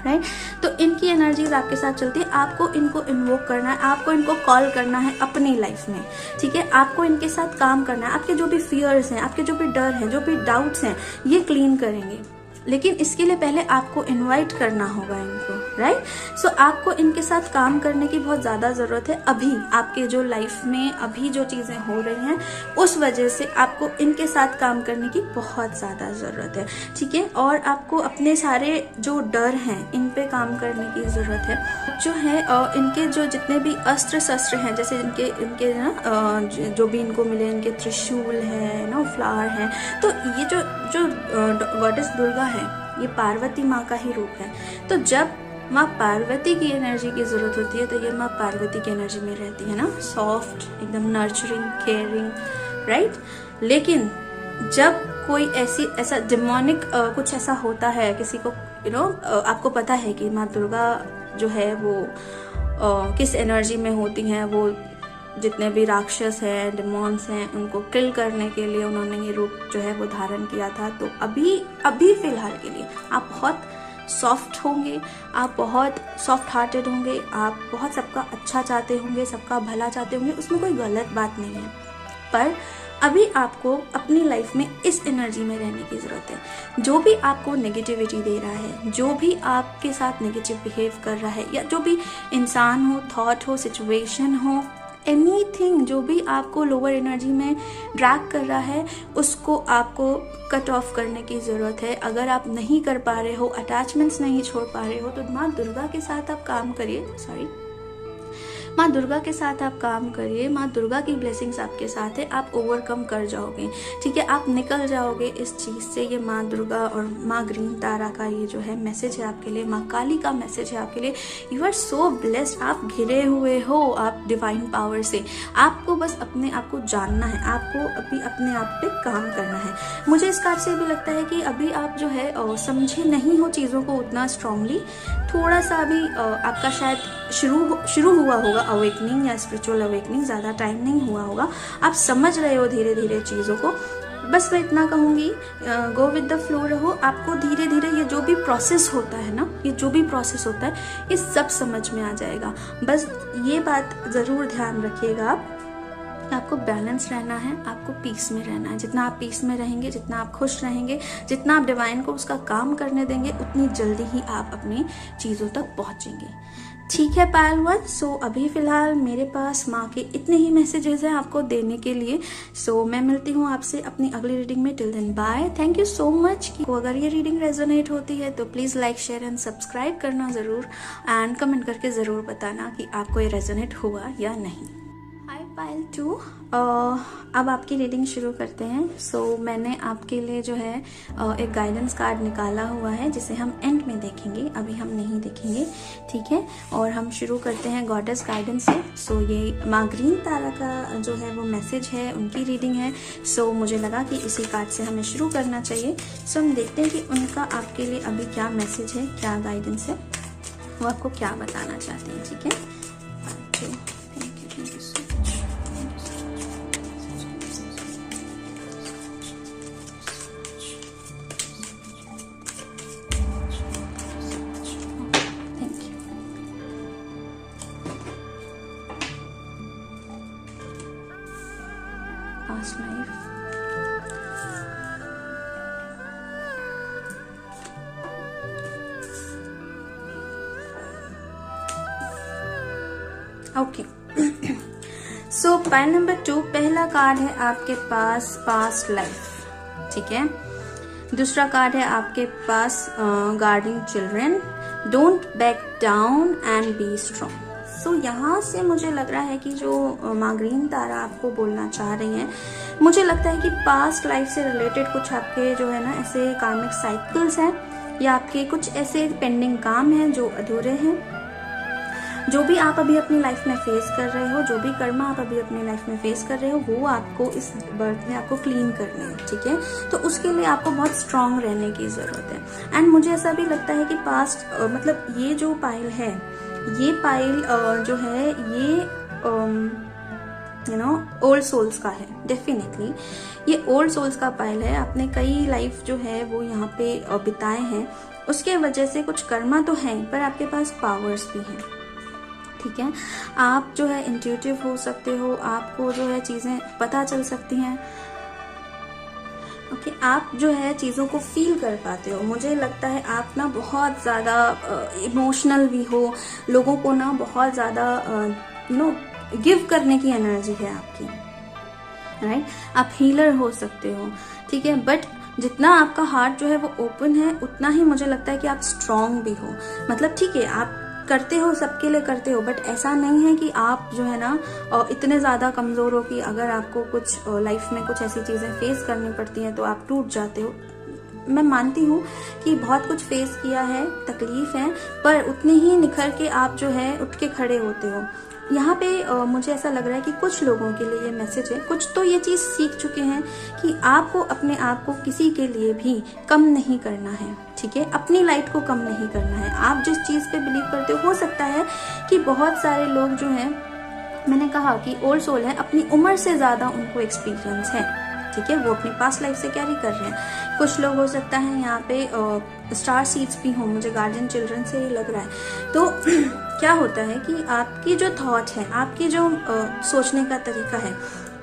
राइट। तो इनकी एनर्जीज आपके साथ चलती है। आपको इनको इन्वोक करना है, आपको इनको कॉल करना है अपनी लाइफ में, ठीक है। आपको इनके साथ काम करना है। आपके जो भी फियर्स हैं, आपके जो भी डर हैं, जो भी डाउट्स हैं, ये क्लीन करेंगे। लेकिन इसके लिए पहले आपको इनवाइट करना होगा इनको, राइट। सो आपको इनके साथ काम करने की बहुत ज़्यादा ज़रूरत है। अभी आपके जो लाइफ में अभी जो चीज़ें हो रही हैं, उस वजह से आपको इनके साथ काम करने की बहुत ज़्यादा ज़रूरत है, ठीक है। और आपको अपने सारे जो डर हैं, इन पे काम करने की ज़रूरत है। जो है इनके जो जितने भी अस्त्र शस्त्र हैं, जैसे इनके ना जो भी इनको मिले, इनके त्रिशूल है ना, फ्लावर है। तो ये जो गॉडेस दुर्गा है, ये पार्वती माँ का ही रूप है। तो जब माँ पार्वती की एनर्जी की जरूरत होती है, तो ये माँ पार्वती की एनर्जी में रहती है ना, सॉफ्ट, एकदम नर्चरिंग, केयरिंग, राइट। लेकिन जब कोई ऐसा डिमोनिक कुछ ऐसा होता है किसी को, आपको पता है कि माँ दुर्गा जो है वो किस एनर्जी में होती हैं। वो जितने भी राक्षस हैं, डिमॉन्स हैं, उनको किल करने के लिए उन्होंने ये रूप जो है वो धारण किया था। तो अभी फिलहाल के लिए आप बहुत सॉफ्ट होंगे, आप बहुत सॉफ्ट हार्टेड होंगे, आप बहुत सबका अच्छा चाहते होंगे, सबका भला चाहते होंगे, उसमें कोई गलत बात नहीं है। पर अभी आपको अपनी लाइफ में इस एनर्जी में रहने की ज़रूरत है। जो भी आपको नेगेटिविटी दे रहा है, जो भी आपके साथ नेगेटिव बिहेव कर रहा है, या जो भी इंसान हो, थॉट हो, सिचुएशन हो, एनीथिंग जो भी आपको लोअर एनर्जी में ड्रैग कर रहा है, उसको आपको कट ऑफ करने की ज़रूरत है। अगर आप नहीं कर पा रहे हो, अटैचमेंट्स नहीं छोड़ पा रहे हो, तो माँ दुर्गा के साथ आप काम करिए। माँ दुर्गा के साथ आप काम करिए। माँ दुर्गा की ब्लेसिंग्स आपके साथ है, आप ओवरकम कर जाओगे, ठीक है। आप निकल जाओगे इस चीज़ से। ये माँ दुर्गा और माँ ग्रीन तारा का ये जो है मैसेज है आपके लिए, माँ काली का मैसेज है आपके लिए। यू आर सो ब्लेस्ड, आप घिरे हुए हो आप डिवाइन पावर से। आपको बस अपने आप को जानना है, आपको अभी अपने आप पे काम करना है। मुझे इस कार्ड से भी लगता है कि अभी आप जो है समझे नहीं हो चीज़ों को उतना स्ट्रांगली। थोड़ा सा अभी आपका शायद शुरू हुआ होगा अवेकनिंग या स्पिरिचुअल अवेकनिंग, ज़्यादा टाइम नहीं हुआ होगा। आप समझ रहे हो धीरे धीरे चीज़ों को। बस मैं इतना कहूँगी, गो विद द फ्लो रहो। आपको धीरे धीरे ये जो भी प्रोसेस होता है ना, ये जो भी प्रोसेस होता है, ये सब समझ में आ जाएगा। बस ये बात ज़रूर ध्यान रखिएगा आपको बैलेंस रहना है, आपको पीस में रहना है। जितना आप पीस में रहेंगे, जितना आप खुश रहेंगे, जितना आप डिवाइन को उसका काम करने देंगे, उतनी जल्दी ही आप अपनी चीज़ों तक पहुंचेंगे, ठीक है पायल 1। सो अभी फिलहाल मेरे पास माँ के इतने ही मैसेजेस हैं आपको देने के लिए। सो मैं मिलती हूँ आपसे अपनी अगली रीडिंग में। Till then bye, thank you so much. अगर ये रीडिंग रेजोनेट होती है तो please like, share and subscribe करना ज़रूर, एंड कमेंट करके ज़रूर बताना कि आपको ये रेजोनेट हुआ या नहीं। हाय पायल 2, अब आपकी रीडिंग शुरू करते हैं। सो मैंने आपके लिए जो है एक गाइडेंस कार्ड निकाला हुआ है, जिसे हम एंड में देखेंगे, अभी हम नहीं देखेंगे, ठीक है। और हम शुरू करते हैं गॉडेस गाइडेंस से। सो ये माँ ग्रीन तारा का जो है वो मैसेज है, उनकी रीडिंग है। सो मुझे लगा कि इसी कार्ड से हमें शुरू करना चाहिए। सो हम देखते हैं कि उनका आपके लिए अभी क्या मैसेज है, क्या गाइडेंस है, वो आपको क्या बताना चाहते हैं, ठीक है। Past life, okay. सो पाइल नंबर 2, पहला कार्ड है आपके पास पास्ट लाइफ, ठीक है। दूसरा कार्ड है आपके पास guarding children, don't back down and be strong. So यहाँ से मुझे लग रहा है कि जो माँ ग्रीन तारा आपको बोलना चाह रही हैं, मुझे लगता है कि पास्ट लाइफ से रिलेटेड कुछ आपके जो है ना ऐसे कार्मिक साइकिल्स हैं, या आपके कुछ ऐसे पेंडिंग काम हैं जो अधूरे हैं। जो भी आप अभी अपनी लाइफ में फेस कर रहे हो, जो भी कर्मा आप अभी अपनी लाइफ में फेस कर रहे हो, वो आपको इस बर्थ में आपको क्लीन करने हैं, ठीक है। तो उसके लिए आपको बहुत स्ट्रांग रहने की ज़रूरत है। एंड मुझे ऐसा भी लगता है कि पास्ट मतलब ये जो पाइल है, ये पाइल जो है ये ओल्ड सोल्स का है। डेफिनेटली ये ओल्ड सोल्स का पाइल है। आपने कई लाइफ जो है वो यहाँ पे बिताए हैं, उसके वजह से कुछ कर्मा तो है, पर आपके पास पावर्स भी हैं, ठीक है। आप जो है इंट्यूटिव हो सकते हो, आपको जो है चीज़ें पता चल सकती हैं, ओके। आप जो है चीज़ों को फील कर पाते हो। मुझे लगता है आप ना बहुत ज़्यादा इमोशनल भी हो, लोगों को ना बहुत ज़्यादा गिव करने की एनर्जी है आपकी, राइट। आप हीलर हो सकते हो, ठीक है। बट जितना आपका हार्ट जो है वो ओपन है, उतना ही मुझे लगता है कि आप स्ट्रांग भी हो। मतलब ठीक है, आप करते हो, सबके लिए करते हो, बट ऐसा नहीं है कि आप जो है ना इतने ज़्यादा कमज़ोर हो कि अगर आपको कुछ लाइफ में कुछ ऐसी चीज़ें फेस करनी पड़ती हैं तो आप टूट जाते हो। मैं मानती हूँ कि बहुत कुछ फेस किया है, तकलीफ है, पर उतने ही निखर के आप जो है उठ के खड़े होते हो। यहाँ पे मुझे ऐसा लग रहा है कि कुछ लोगों के लिए ये मैसेज है, कुछ तो ये चीज़ सीख चुके हैं कि आपको अपने आप को किसी के लिए भी कम नहीं करना है, ठीक है। अपनी लाइट को कम नहीं करना है। आप जिस चीज़ पे बिलीव करते हो सकता है कि बहुत सारे लोग जो हैं, मैंने कहा कि ओल्ड सोल है, अपनी उम्र से ज़्यादा उनको एक्सपीरियंस है, ठीक है। वो अपनी पास्ट लाइफ से कैरी कर रहे हैं। कुछ लोग हो सकता है यहाँ पे स्टार सीड्स भी हों, मुझे गार्जियन चिल्ड्रन से ही लग रहा है। तो क्या होता है कि आपकी जो थॉट है, आपकी जो सोचने का तरीका है,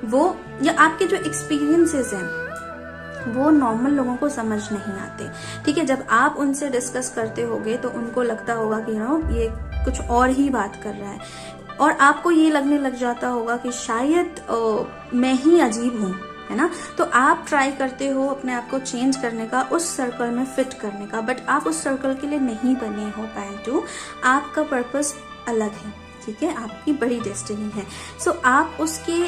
वो या आपके जो एक्सपीरियंसेस हैं, वो नॉर्मल लोगों को समझ नहीं आते, ठीक है। जब आप उनसे डिस्कस करते होगे तो उनको लगता होगा कि ये कुछ और ही बात कर रहा है, और आपको ये लगने लग जाता होगा कि शायद मैं ही अजीब हूँ, है ना। तो आप ट्राई करते हो अपने आप को चेंज करने का, उस सर्कल में फिट करने का, बट आप उस सर्कल के लिए नहीं बने हो पाए टू। आपका पर्पस अलग है, ठीक है, आपकी बड़ी डेस्टिनी है। सो आप उसके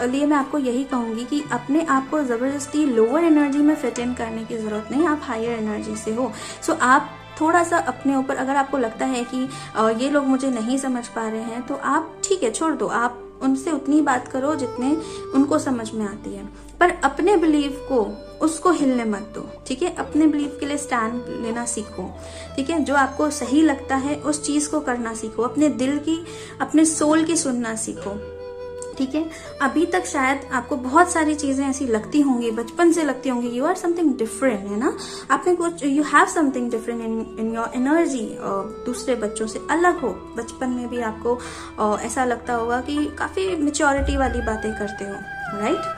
लिए मैं आपको यही कहूँगी कि अपने आप को ज़बरदस्ती लोअर एनर्जी में फिट इन करने की ज़रूरत नहीं, आप हायर एनर्जी से हो। सो आप थोड़ा सा अपने ऊपर, अगर आपको लगता है कि ये लोग मुझे नहीं समझ पा रहे हैं, तो आप ठीक है, छोड़ दो, आप उनसे उतनी बात करो जितने उनको समझ में आती है, पर अपने बिलीव को उसको हिलने मत दो, ठीक है। अपने बिलीव के लिए स्टैंड लेना सीखो, ठीक है। जो आपको सही लगता है उस चीज़ को करना सीखो, अपने दिल की, अपने सोल की सुनना सीखो, ठीक है। अभी तक शायद आपको बहुत सारी चीज़ें ऐसी लगती होंगी, बचपन से लगती होंगी, यू आर समथिंग डिफरेंट, है ना। आपने कुछ, you have something different in your energy, दूसरे बच्चों से अलग हो। बचपन में भी आपको ऐसा लगता होगा कि काफ़ी मेच्योरिटी वाली बातें करते हो, राइट।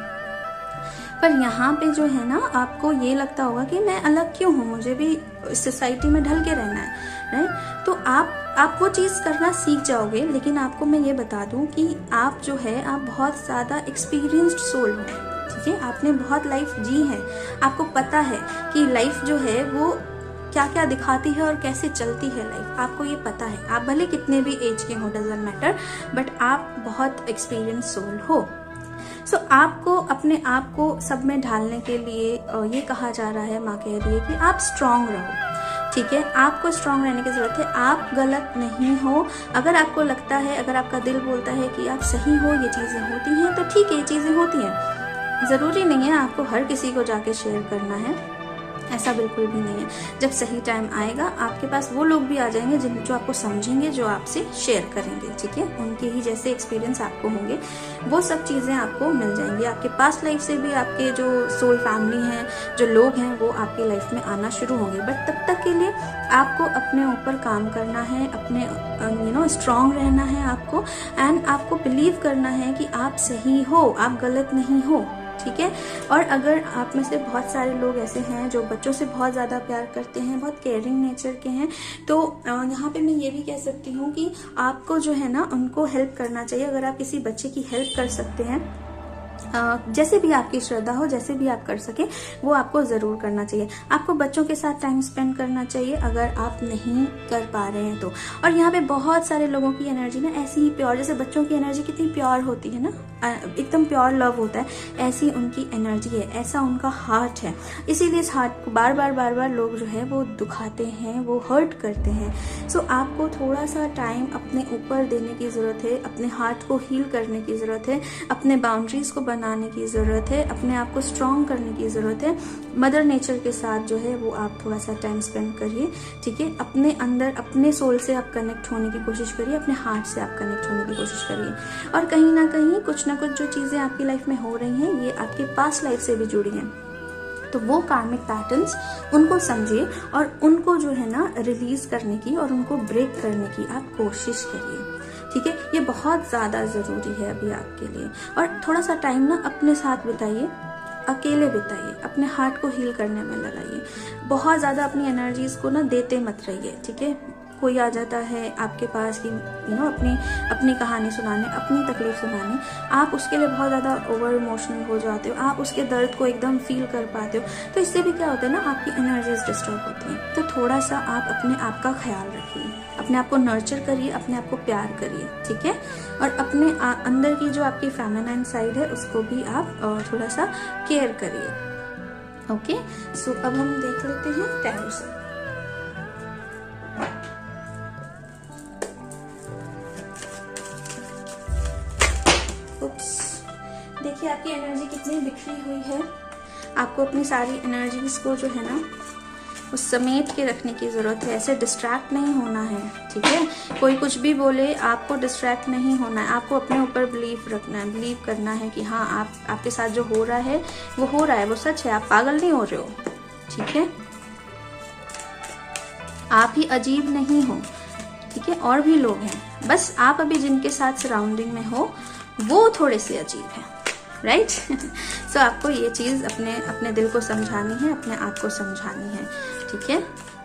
पर यहाँ पे जो है ना, आपको ये लगता होगा कि मैं अलग क्यों हूँ, मुझे भी इस सोसाइटी में ढल के रहना है, राइट। तो आप वो चीज़ करना सीख जाओगे। लेकिन आपको मैं ये बता दूं कि आप जो है, आप बहुत ज़्यादा एक्सपीरियंस्ड सोल हो, ठीक है। आपने बहुत लाइफ जी है, आपको पता है कि लाइफ जो है वो क्या क्या दिखाती है और कैसे चलती है लाइफ, आपको ये पता है। आप भले कितने भी एज के हो, डजंट मैटर, बट आप बहुत एक्सपीरियंस सोल हो। सो आपको अपने आप को सब में ढालने के लिए ये कहा जा रहा है, माँ कह रही है कि आप स्ट्रांग रहो, ठीक है। आपको स्ट्रांग रहने की जरूरत है, आप गलत नहीं हो। अगर आपको लगता है, अगर आपका दिल बोलता है कि आप सही हो, ये चीज़ें होती हैं, तो ठीक है, ये चीज़ें होती हैं। ज़रूरी नहीं है आपको हर किसी को जाके शेयर करना है, ऐसा बिल्कुल भी नहीं है। जब सही टाइम आएगा, आपके पास वो लोग भी आ जाएंगे जो आपको समझेंगे, जो आपसे शेयर करेंगे, ठीक है। उनके ही जैसे एक्सपीरियंस आपको होंगे, वो सब चीज़ें आपको मिल जाएंगी। आपके पास्ट लाइफ से भी आपके जो सोल फैमिली हैं, जो लोग हैं, वो आपकी लाइफ में आना शुरू होंगे। बट तब तक के लिए आपको अपने ऊपर काम करना है, अपने स्ट्रांग रहना है आपको, एंड आपको बिलीव करना है कि आप सही हो, आप गलत नहीं हो, ठीक है। और अगर आप में से बहुत सारे लोग ऐसे हैं जो बच्चों से बहुत ज़्यादा प्यार करते हैं, बहुत केयरिंग नेचर के हैं, तो यहाँ पे मैं ये भी कह सकती हूँ कि आपको जो है ना, उनको हेल्प करना चाहिए। अगर आप किसी बच्चे की हेल्प कर सकते हैं जैसे भी आपकी श्रद्धा हो, जैसे भी आप कर सके वो आपको जरूर करना चाहिए। आपको बच्चों के साथ टाइम स्पेंड करना चाहिए अगर आप नहीं कर पा रहे हैं तो। और यहाँ पे बहुत सारे लोगों की एनर्जी ना ऐसी ही प्योर, जैसे बच्चों की एनर्जी कितनी प्योर होती है ना, एकदम प्योर लव होता है, ऐसी उनकी एनर्जी है, ऐसा उनका हार्ट है। इसीलिए इस हार्ट को बार बार लोग जो है वो दुखाते हैं, वो हर्ट करते हैं। सो आपको थोड़ा सा टाइम अपने ऊपर देने की जरूरत है, अपने हार्ट को हील करने की जरूरत है, अपने बाउंड्रीज को बनाने की ज़रूरत है, अपने आप को स्ट्रॉन्ग करने की ज़रूरत है। मदर नेचर के साथ जो है वो आप थोड़ा सा टाइम स्पेंड करिए, ठीक है। अपने अंदर अपने सोल से आप कनेक्ट होने की कोशिश करिए, अपने हार्ट से आप कनेक्ट होने की कोशिश करिए। और कहीं ना कहीं कुछ ना कुछ जो चीज़ें आपकी लाइफ में हो रही हैं ये आपके पास्ट लाइफ से भी जुड़ी हैं, तो वो कार्मिक पैटर्न्स उनको समझिए और उनको जो है ना रिलीज करने की और उनको ब्रेक करने की आप कोशिश करिए, ठीक है। ये बहुत ज़्यादा ज़रूरी है अभी आपके लिए। और थोड़ा सा टाइम ना अपने साथ बिताइए, अकेले बिताइए, अपने हार्ट को हील करने में लगाइए। बहुत ज़्यादा अपनी एनर्जीज को ना देते मत रहिए, ठीक है। कोई आ जाता है आपके पास कि अपनी कहानी सुनाने, अपनी तकलीफ सुनाने, आप उसके लिए बहुत ज़्यादा ओवर इमोशनल हो जाते हो, आप उसके दर्द को एकदम फील कर पाते हो, तो इससे भी क्या होता है ना, आपकी एनर्जीज डिस्टर्ब होती हैं। तो थोड़ा सा आप अपने आप का ख्याल रखिए, अपने आप को नर्चर करिए, अपने आप को प्यार करिए, ठीक है। और अपने अंदर की जो आपकी फेमिनाइन साइड है उसको भी आप थोड़ा सा केयर करिए। ओके, सो अब हम देख लेते हैं टैरो से। देखिए आपकी एनर्जी कितनी बिखरी हुई है, आपको अपनी सारी एनर्जीज को जो है ना वो समेट के रखने की जरूरत है। ऐसे डिस्ट्रैक्ट नहीं होना है, ठीक है। कोई कुछ भी बोले आपको डिस्ट्रैक्ट नहीं होना है, आपको अपने ऊपर बिलीव रखना है, बिलीव करना है कि हाँ आपके साथ जो हो रहा है वो हो रहा है, वो सच है, आप पागल नहीं हो रहे हो, ठीक है। आप ही अजीब नहीं हो, ठीक है, और भी लोग हैं, बस आप अभी जिनके साथ सराउंडिंग में हो वो थोड़े से अजीब हैं, राइट। सो आपको ये चीज़ अपने दिल को समझानी है, अपने आप को समझानी है, ठीक है।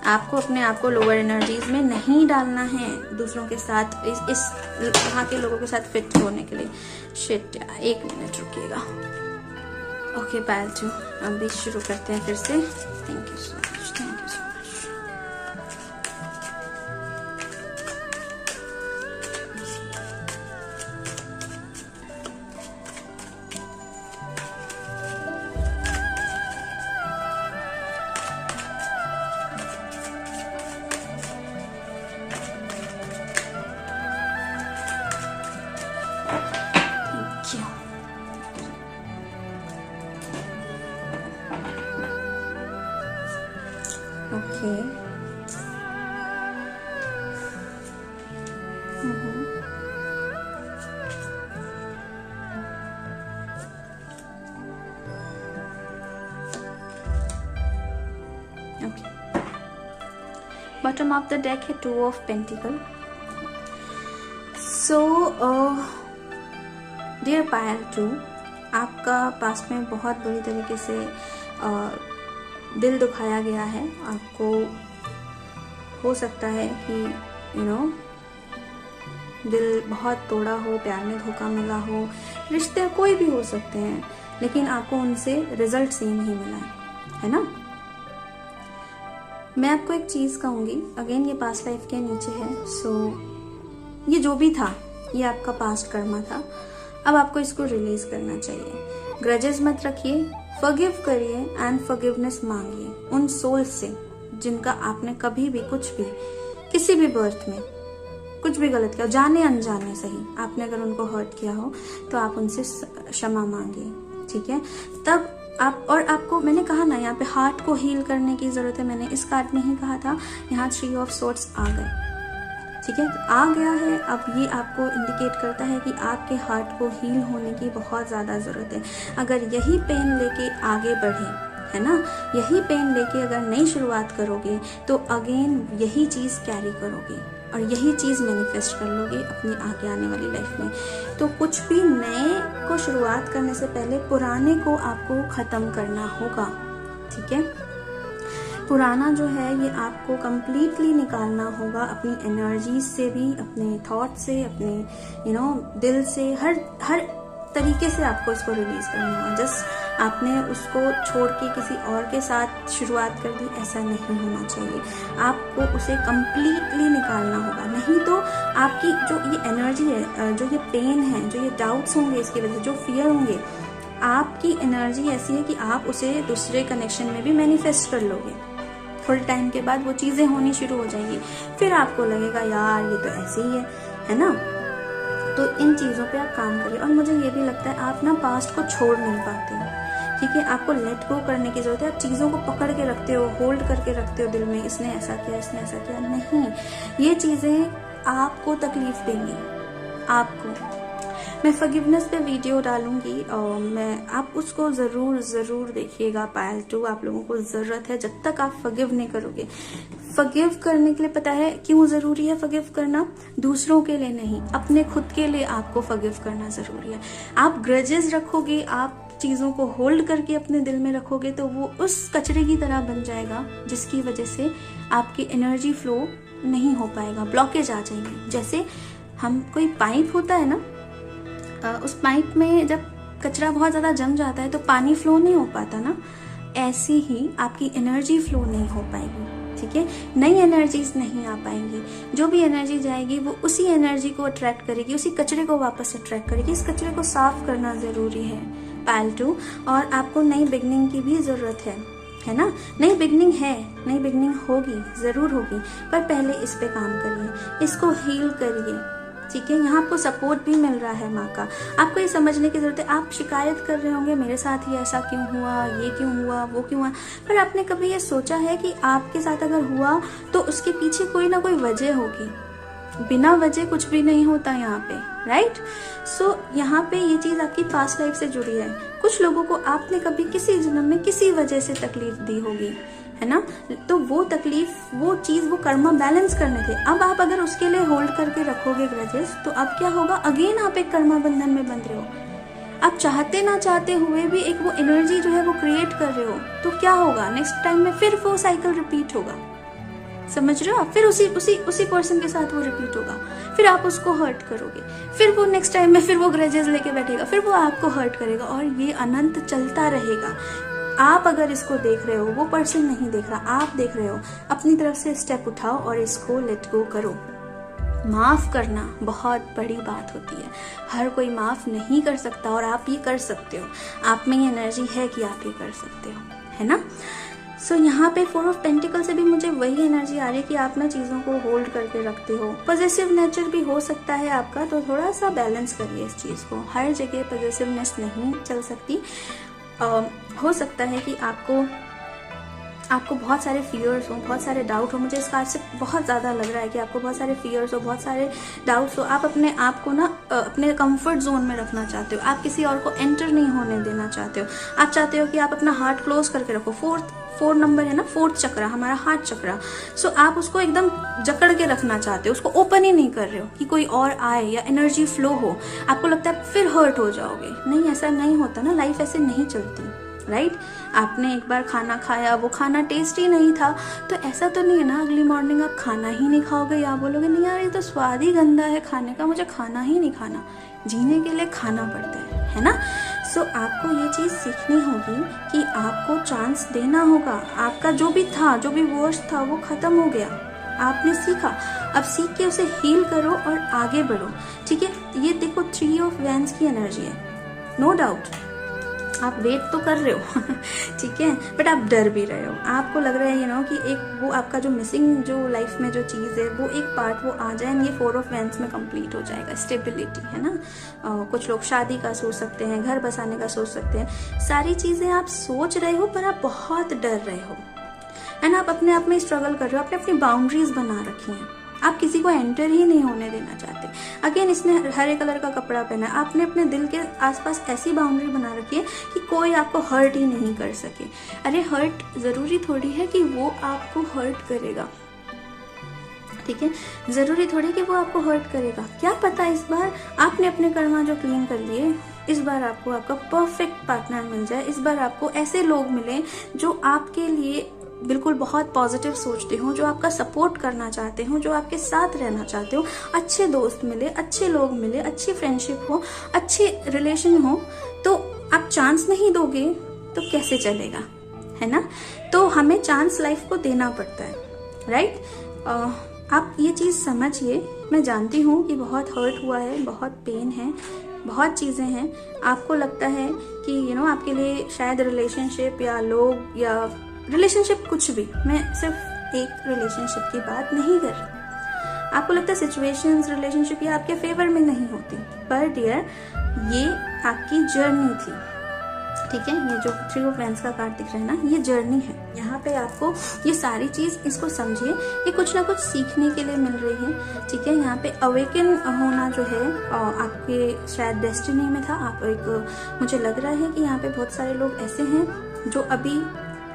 आपको अपने आप को लोअर एनर्जीज में नहीं डालना है दूसरों के साथ, इस वहाँ के लोगों के साथ फिट होने के लिए। शिट, 1 मिनट रुकिएगा। ओके पायल 2, अभी शुरू करते हैं फिर से। Thank you so much, thank you so much. Okay, okay. Bottom of the deck है 2 of pentacle. So dear Payal 2, आपका पास्ट में बहुत बुरी तरीके से दिल दुखाया गया है। आपको हो सकता है कि दिल बहुत तोड़ा हो, प्यार में धोखा मिला हो, रिश्ते कोई भी हो सकते हैं, लेकिन आपको उनसे रिजल्ट सेम ही मिला है ना। मैं आपको एक चीज कहूंगी, अगेन ये पास्ट लाइफ के नीचे है। सो ये जो भी था ये आपका पास्ट कर्मा था, अब आपको इसको रिलीज करना चाहिए। ग्रजेस मत रखिए, फॉरगिव करिए एंड फॉरगिवनेस मांगिए उन सोल से जिनका आपने कभी भी कुछ भी किसी भी बर्थ में कुछ भी गलत किया, जाने अनजाने सही, आपने अगर उनको हर्ट किया हो तो आप उनसे क्षमा मांगिए, ठीक है। तब आप, और आपको मैंने कहा ना यहाँ पे हार्ट को हील करने की जरूरत है। मैंने इस कार्ड में ही कहा था, यहाँ 3 ऑफ सोर्ड्स आ गए, ठीक है, तो आ गया है। अब ये आपको इंडिकेट करता है कि आपके हार्ट को हील होने की बहुत ज़्यादा ज़रूरत है। अगर यही पेन लेके आगे बढ़े, है ना, यही पेन लेके अगर नई शुरुआत करोगे तो अगेन यही चीज़ कैरी करोगे और यही चीज़ मैनिफेस्ट कर लोगे अपनी आगे आने वाली लाइफ में। तो कुछ भी नए को शुरुआत करने से पहले पुराने को आपको ख़त्म करना होगा, ठीक है। पुराना जो है ये आपको कंप्लीटली निकालना होगा, अपनी एनर्जी से भी, अपने थॉट से, अपने दिल से, हर तरीके से आपको इसको रिलीज करना होगा। जस्ट आपने उसको छोड़ के किसी और के साथ शुरुआत कर दी, ऐसा नहीं होना चाहिए। आपको उसे कंप्लीटली निकालना होगा, नहीं तो आपकी जो ये एनर्जी है, जो ये पेन है, जो ये डाउट्स होंगे इसकी वजह से, जो फियर होंगे, आपकी एनर्जी ऐसी है कि आप उसे दूसरे कनेक्शन में भी मैनिफेस्ट कर लोगे। थोड़े टाइम के बाद वो चीजें होनी शुरू हो जाएंगी, फिर आपको लगेगा यार ये तो ऐसे ही है ना। तो इन चीजों पे आप काम करिए। और मुझे ये भी लगता है आप ना पास्ट को छोड़ नहीं पाते हो, ठीक है। आपको लेट गो करने की जरूरत है। आप चीजों को पकड़ के रखते हो, होल्ड करके रखते हो दिल में, इसने ऐसा किया, इसने ऐसा किया। नहीं, ये चीजें आपको तकलीफ देंगी। आपको मैं फॉरगिवनेस पे वीडियो डालूंगी और आप उसको जरूर देखिएगा। पायल 2 आप लोगों को जरूरत है। जब तक आप फॉरगिव नहीं करोगे, फॉरगिव करने के लिए पता है क्यों जरूरी है फॉरगिव करना? दूसरों के लिए नहीं, अपने खुद के लिए आपको फॉरगिव करना जरूरी है। आप ग्रजेस रखोगे, आप चीजों को होल्ड करके अपने दिल में रखोगे, तो वो उस कचरे की तरह बन जाएगा जिसकी वजह से आपकी एनर्जी फ्लो नहीं हो पाएगा, ब्लॉकेज आ जाएंगे। जैसे हम कोई पाइप होता है ना, उस पाइप में जब कचरा बहुत ज्यादा जम जाता है तो पानी फ्लो नहीं हो पाता ना, ऐसे ही आपकी एनर्जी फ्लो नहीं हो पाएगी, ठीक है। नई एनर्जीज नहीं आ पाएंगी। जो भी एनर्जी जाएगी वो उसी एनर्जी को अट्रैक्ट करेगी, उसी कचरे को वापस अट्रैक्ट करेगी। इस कचरे को साफ करना जरूरी है पायल 2। और आपको नई बिगनिंग की भी जरूरत है ना। नई बिगनिंग है, नई बिगनिंग होगी, जरूर होगी, पर पहले इस पे काम करिए, इसको हील करिए, ठीक है। यहाँ आपको सपोर्ट भी मिल रहा है माँ का। आपको ये समझने की जरूरत है, आप शिकायत कर रहे होंगे मेरे साथ ही ऐसा क्यों हुआ, ये क्यों हुआ, वो क्यों हुआ, पर आपने कभी ये सोचा है कि आपके साथ अगर हुआ तो उसके पीछे कोई ना कोई वजह होगी। बिना वजह कुछ भी नहीं होता यहाँ पे, राइट। सो यहाँ पे ये चीज आपकी पास्ट लाइफ से जुड़ी है। कुछ लोगों को आपने कभी किसी जन्म में किसी वजह से तकलीफ दी होगी, है ना। तो वो तकलीफ, वो चीज, वो कर्मा बैलेंस करने थे। अब आप अगर उसके लिए होल्ड करके रखोगे ग्रजेस, तो अब क्या होगा, अगेन आप एक कर्मा बंधन में बंध रहे हो। आप चाहते ना चाहते हुए भी एक वो एनर्जी जो है वो क्रिएट कर रहे हो। तो क्या होगा, नेक्स्ट टाइम में फिर वो साइकिल रिपीट होगा, समझ रहे हो आप। फिर उसी पर्सन के साथ वो रिपीट होगा, फिर आप उसको हर्ट करोगे, फिर वो नेक्स्ट टाइम में फिर वो ग्रजेस लेके बैठेगा, फिर वो आपको हर्ट करेगा, और ये अनंत चलता रहेगा। आप अगर इसको देख रहे हो, वो पर्सन नहीं देख रहा, आप देख रहे हो, अपनी तरफ से स्टेप उठाओ और इसको लेट गो करो। माफ करना बहुत बड़ी बात होती है, हर कोई माफ नहीं कर सकता, और आप ये कर सकते हो। आप में ये एनर्जी है कि आप ये कर सकते हो, है ना। सो यहाँ पे 4 ऑफ पेंटिकल से भी मुझे वही एनर्जी आ रही है कि आप ना चीजों को होल्ड करके रखते हो। पॉजिटिव नेचर भी हो सकता है आपका, तो थोड़ा सा बैलेंस करिए इस चीज को। हर जगह पॉजिटिवनेस नहीं चल सकती। हो सकता है कि आपको बहुत सारे फियर्स हो, बहुत सारे डाउट हो। मुझे इस बात से बहुत ज़्यादा लग रहा है कि आपको बहुत सारे फियर्स हो, बहुत सारे डाउट्स हो। आप अपने आप को ना अपने कंफर्ट जोन में रखना चाहते हो, आप किसी और को एंटर नहीं होने देना चाहते हो। आप चाहते हो कि आप अपना हार्ट क्लोज करके रखो। 4 नंबर है ना, 4th चक्रा, हमारा हार्ट चक्रा। सो आप उसको एकदम जकड़ के रखना चाहते हो, उसको ओपन ही नहीं कर रहे हो कि कोई और आए या एनर्जी फ्लो हो। आपको लगता है फिर हर्ट हो जाओगे। नहीं, ऐसा नहीं होता ना, लाइफ ऐसे नहीं चलती, राइट। आपने एक बार खाना खाया, वो खाना टेस्टी नहीं था, तो ऐसा तो नहीं है ना अगली मॉर्निंग आप खाना ही नहीं खाओगे, या बोलोगे नहीं यार ये तो स्वाद ही गंदा है खाने का, मुझे खाना ही नहीं खाना। जीने के लिए खाना पड़ता है ना। सो आपको ये चीज सीखनी होगी कि आपको चांस देना होगा। आपका जो भी था, जो भी वर्ष था, वो खत्म हो गया, आपने सीखा। अब सीख के उसे हील करो और आगे बढ़ो, ठीक है। ये देखो 3 ऑफ वैंड्स की एनर्जी है, नो डाउट। आप वेट तो कर रहे हो ठीक है, बट आप डर भी रहे हो। आपको लग रहा है कि एक वो आपका जो मिसिंग जो लाइफ में जो चीज़ है, वो एक पार्ट वो आ जाए, ये 4 ऑफ वैंड्स में कंप्लीट हो जाएगा। स्टेबिलिटी है ना। कुछ लोग शादी का सोच सकते हैं, घर बसाने का सोच सकते हैं। सारी चीज़ें आप सोच रहे हो, पर आप बहुत डर रहे हो, एंड आप अपने आप में स्ट्रगल कर रहे हो। आपने अपनी बाउंड्रीज बना रखी हैं, आप किसी को एंटर ही नहीं होने देना चाहते। अगेन इसने हरे कलर का कपड़ा पहना है, आपने अपने दिल के आसपास ऐसी बाउंड्री बना रखी है कि कोई आपको हर्ट ही नहीं कर सके। अरे हर्ट जरूरी थोड़ी है कि वो आपको हर्ट करेगा, ठीक है। जरूरी थोड़ी कि वो आपको हर्ट करेगा। क्या पता इस बार आपने अपने कर्मा जो क्लीन कर लिए, इस बार आपको आपका परफेक्ट पार्टनर मिल जाए। इस बार आपको ऐसे लोग मिले जो आपके लिए बिल्कुल बहुत पॉजिटिव सोचते हो, जो आपका सपोर्ट करना चाहते हो, जो आपके साथ रहना चाहते हो, अच्छे दोस्त मिले, अच्छे लोग मिले, अच्छी फ्रेंडशिप हो, अच्छे रिलेशन हो, तो आप चांस नहीं दोगे तो कैसे चलेगा, है ना। तो हमें चांस लाइफ को देना पड़ता है, राइट। आप ये चीज़ समझिए। मैं जानती हूँ कि बहुत हर्ट हुआ है, बहुत पेन है, बहुत चीज़ें हैं। आपको लगता है कि आपके लिए शायद रिलेशनशिप या लोग या रिलेशनशिप कुछ भी, मैं सिर्फ एक रिलेशनशिप की बात नहीं कर रही। आपको लगता है सिचुएशंस रिलेशनशिप ये आपके फेवर में नहीं होती, पर डियर ये आपकी जर्नी थी, ठीक है। ये जो 3 ऑफ वैंड्स का कार्ड दिख रहा है ना, ये जर्नी है। यहाँ पे आपको ये सारी चीज, इसको समझिए, ये कुछ ना कुछ सीखने के लिए मिल रही है, ठीक है। यहाँ पे अवेकन होना जो है आपके शायद डेस्टिनी में था। आप एक, मुझे लग रहा है कि यहाँ पे बहुत सारे लोग ऐसे हैं जो अभी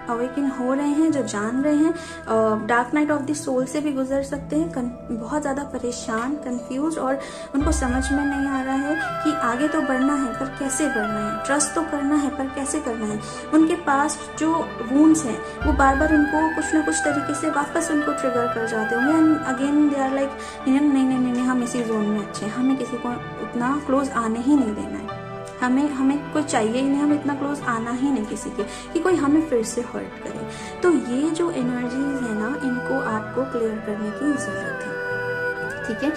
अवेकन हो रहे हैं, जो जान रहे हैं। Dark night of the soul से भी गुजर सकते हैं, बहुत ज़्यादा परेशान, कंफ्यूज, और उनको समझ में नहीं आ रहा है कि आगे तो बढ़ना है पर कैसे बढ़ना है, ट्रस्ट तो करना है पर कैसे करना है। उनके पास जो वूंड्स हैं वो बार बार उनको कुछ ना कुछ तरीके से वापस उनको ट्रिगर कर जाते होंगे, and again they are like नहीं, हम इसी जोन में अच्छे हैं, हमें किसी को उतना क्लोज आने ही नहीं देना है, हमें कोई चाहिए ही नहीं, हमें इतना क्लोज आना ही नहीं किसी के कि कोई हमें फिर से हर्ट करे। तो ये जो एनर्जीज है ना, इनको आपको क्लियर करने की जरूरत है, ठीक है।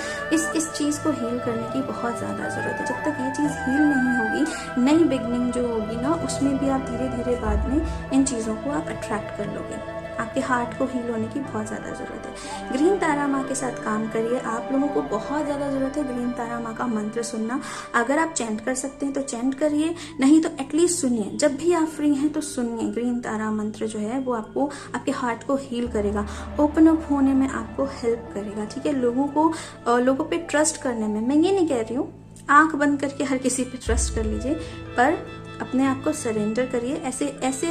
इस चीज को हील करने की बहुत ज्यादा जरूरत है। जब तक ये चीज हील नहीं होगी, नई बिगनिंग जो होगी ना, उसमें भी आप धीरे धीरे बाद में इन चीजों को आप अट्रैक्ट कर लोगे। आपके हार्ट को हील होने की बहुत ज़्यादा ज़रूरत है। ग्रीन तारा माँ के साथ काम करिए। आप लोगों को बहुत ज़्यादा ज़रूरत है ग्रीन तारा माँ का मंत्र सुनना। अगर आप चैंट कर सकते हैं तो चैंट करिए, नहीं तो एटलीस्ट सुनिए। जब भी आप फ्री हैं तो सुनिए। ग्रीन तारा मंत्र जो है वो आपको, आपके हार्ट को हील करेगा, ओपन अप होने में आपको हेल्प करेगा, ठीक है। लोगों पे ट्रस्ट करने में, मैं ये नहीं कह रही हूँ आंख बंद करके हर किसी पे ट्रस्ट कर लीजिए, पर अपने आप को सरेंडर करिए। ऐसे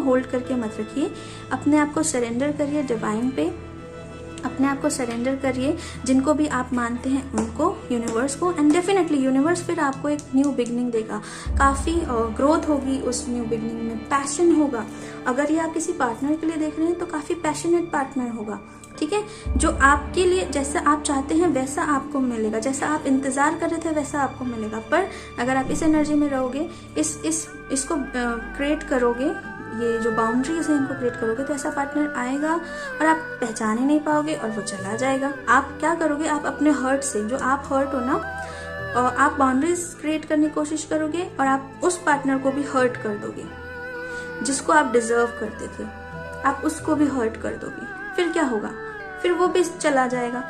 होल्ड करके मत रखिए। अपने आप को सरेंडर करिए डिवाइन पे, अपने आप को सरेंडर करिए जिनको भी आप मानते हैं उनको, यूनिवर्स को, एंड डेफिनेटली यूनिवर्स फिर आपको एक न्यू बिगनिंग देगा। काफ़ी ग्रोथ होगी उस न्यू बिगनिंग में, पैशन होगा। अगर ये आप किसी पार्टनर के लिए देख रहे हैं तो काफ़ी पैशनेट पार्टनर होगा, ठीक है। जो आपके लिए जैसा आप चाहते हैं वैसा आपको मिलेगा, जैसा आप इंतजार कर रहे थे वैसा आपको मिलेगा। पर अगर आप इस एनर्जी में रहोगे, इसको क्रिएट करोगे, ये जो बाउंड्रीज हैं इनको क्रिएट करोगे, तो ऐसा पार्टनर आएगा और आप पहचान ही नहीं पाओगे और वो चला जाएगा। आप क्या करोगे, आप अपने हर्ट से, जो आप हर्ट हो ना, आप बाउंड्रीज क्रिएट करने की कोशिश करोगे और आप उस पार्टनर को भी हर्ट कर दोगे जिसको आप डिजर्व करते थे, आप उसको भी हर्ट कर दोगे। फिर क्या होगा, फिर वो भी चला जाएगा,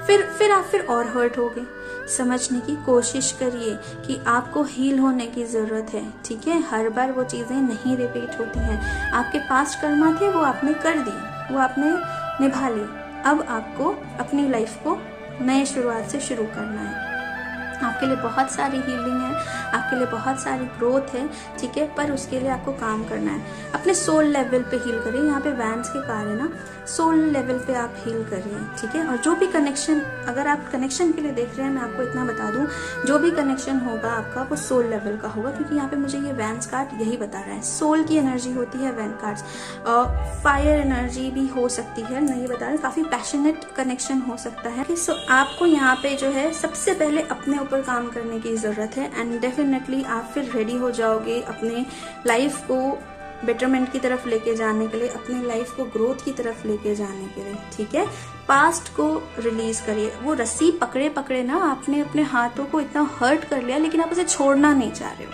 फिर आप और हर्ट होगे। समझने की कोशिश करिए कि आपको हील होने की जरूरत है, ठीक है। हर बार वो चीजें नहीं रिपीट होती हैं। आपके पास्ट कर्मा थे वो आपने कर दी, वो आपने निभा ली। अब आपको अपनी लाइफ को नए शुरुआत से शुरू करना है। आपके लिए बहुत सारी हीलिंग है, आपके लिए बहुत सारी ग्रोथ है, ठीक है। पर उसके लिए आपको काम करना है। अपने सोल लेवल पे हील करिए। यहाँ पे वैंड्स के कार्ड है ना, सोल लेवल पे आप हील करिए, ठीक है। और जो भी कनेक्शन, अगर आप कनेक्शन के लिए देख रहे हैं, मैं आपको इतना बता दूं, जो भी कनेक्शन होगा आपका वो सोल लेवल का होगा, क्योंकि यहाँ पे मुझे ये वैंड्स कार्ड यही बता रहा है। सोल की एनर्जी होती है वैंड कार्ड्स। फायर एनर्जी भी हो सकती है, नहीं बता रहे, काफी पैशनेट कनेक्शन हो सकता है। सो आपको यहाँ पे जो है सबसे पहले अपने ऊपर काम करने की जरूरत है, एंड डेफिनेटली आप फिर रेडी हो जाओगे अपने लाइफ को बेटरमेंट की तरफ लेके जाने के लिए, अपनी लाइफ को ग्रोथ की तरफ लेके जाने के लिए, ठीक है। पास्ट को रिलीज करिए। वो रस्सी पकड़े ना, आपने अपने हाथों को इतना हर्ट कर लिया लेकिन आप उसे छोड़ना नहीं चाह रहे हो,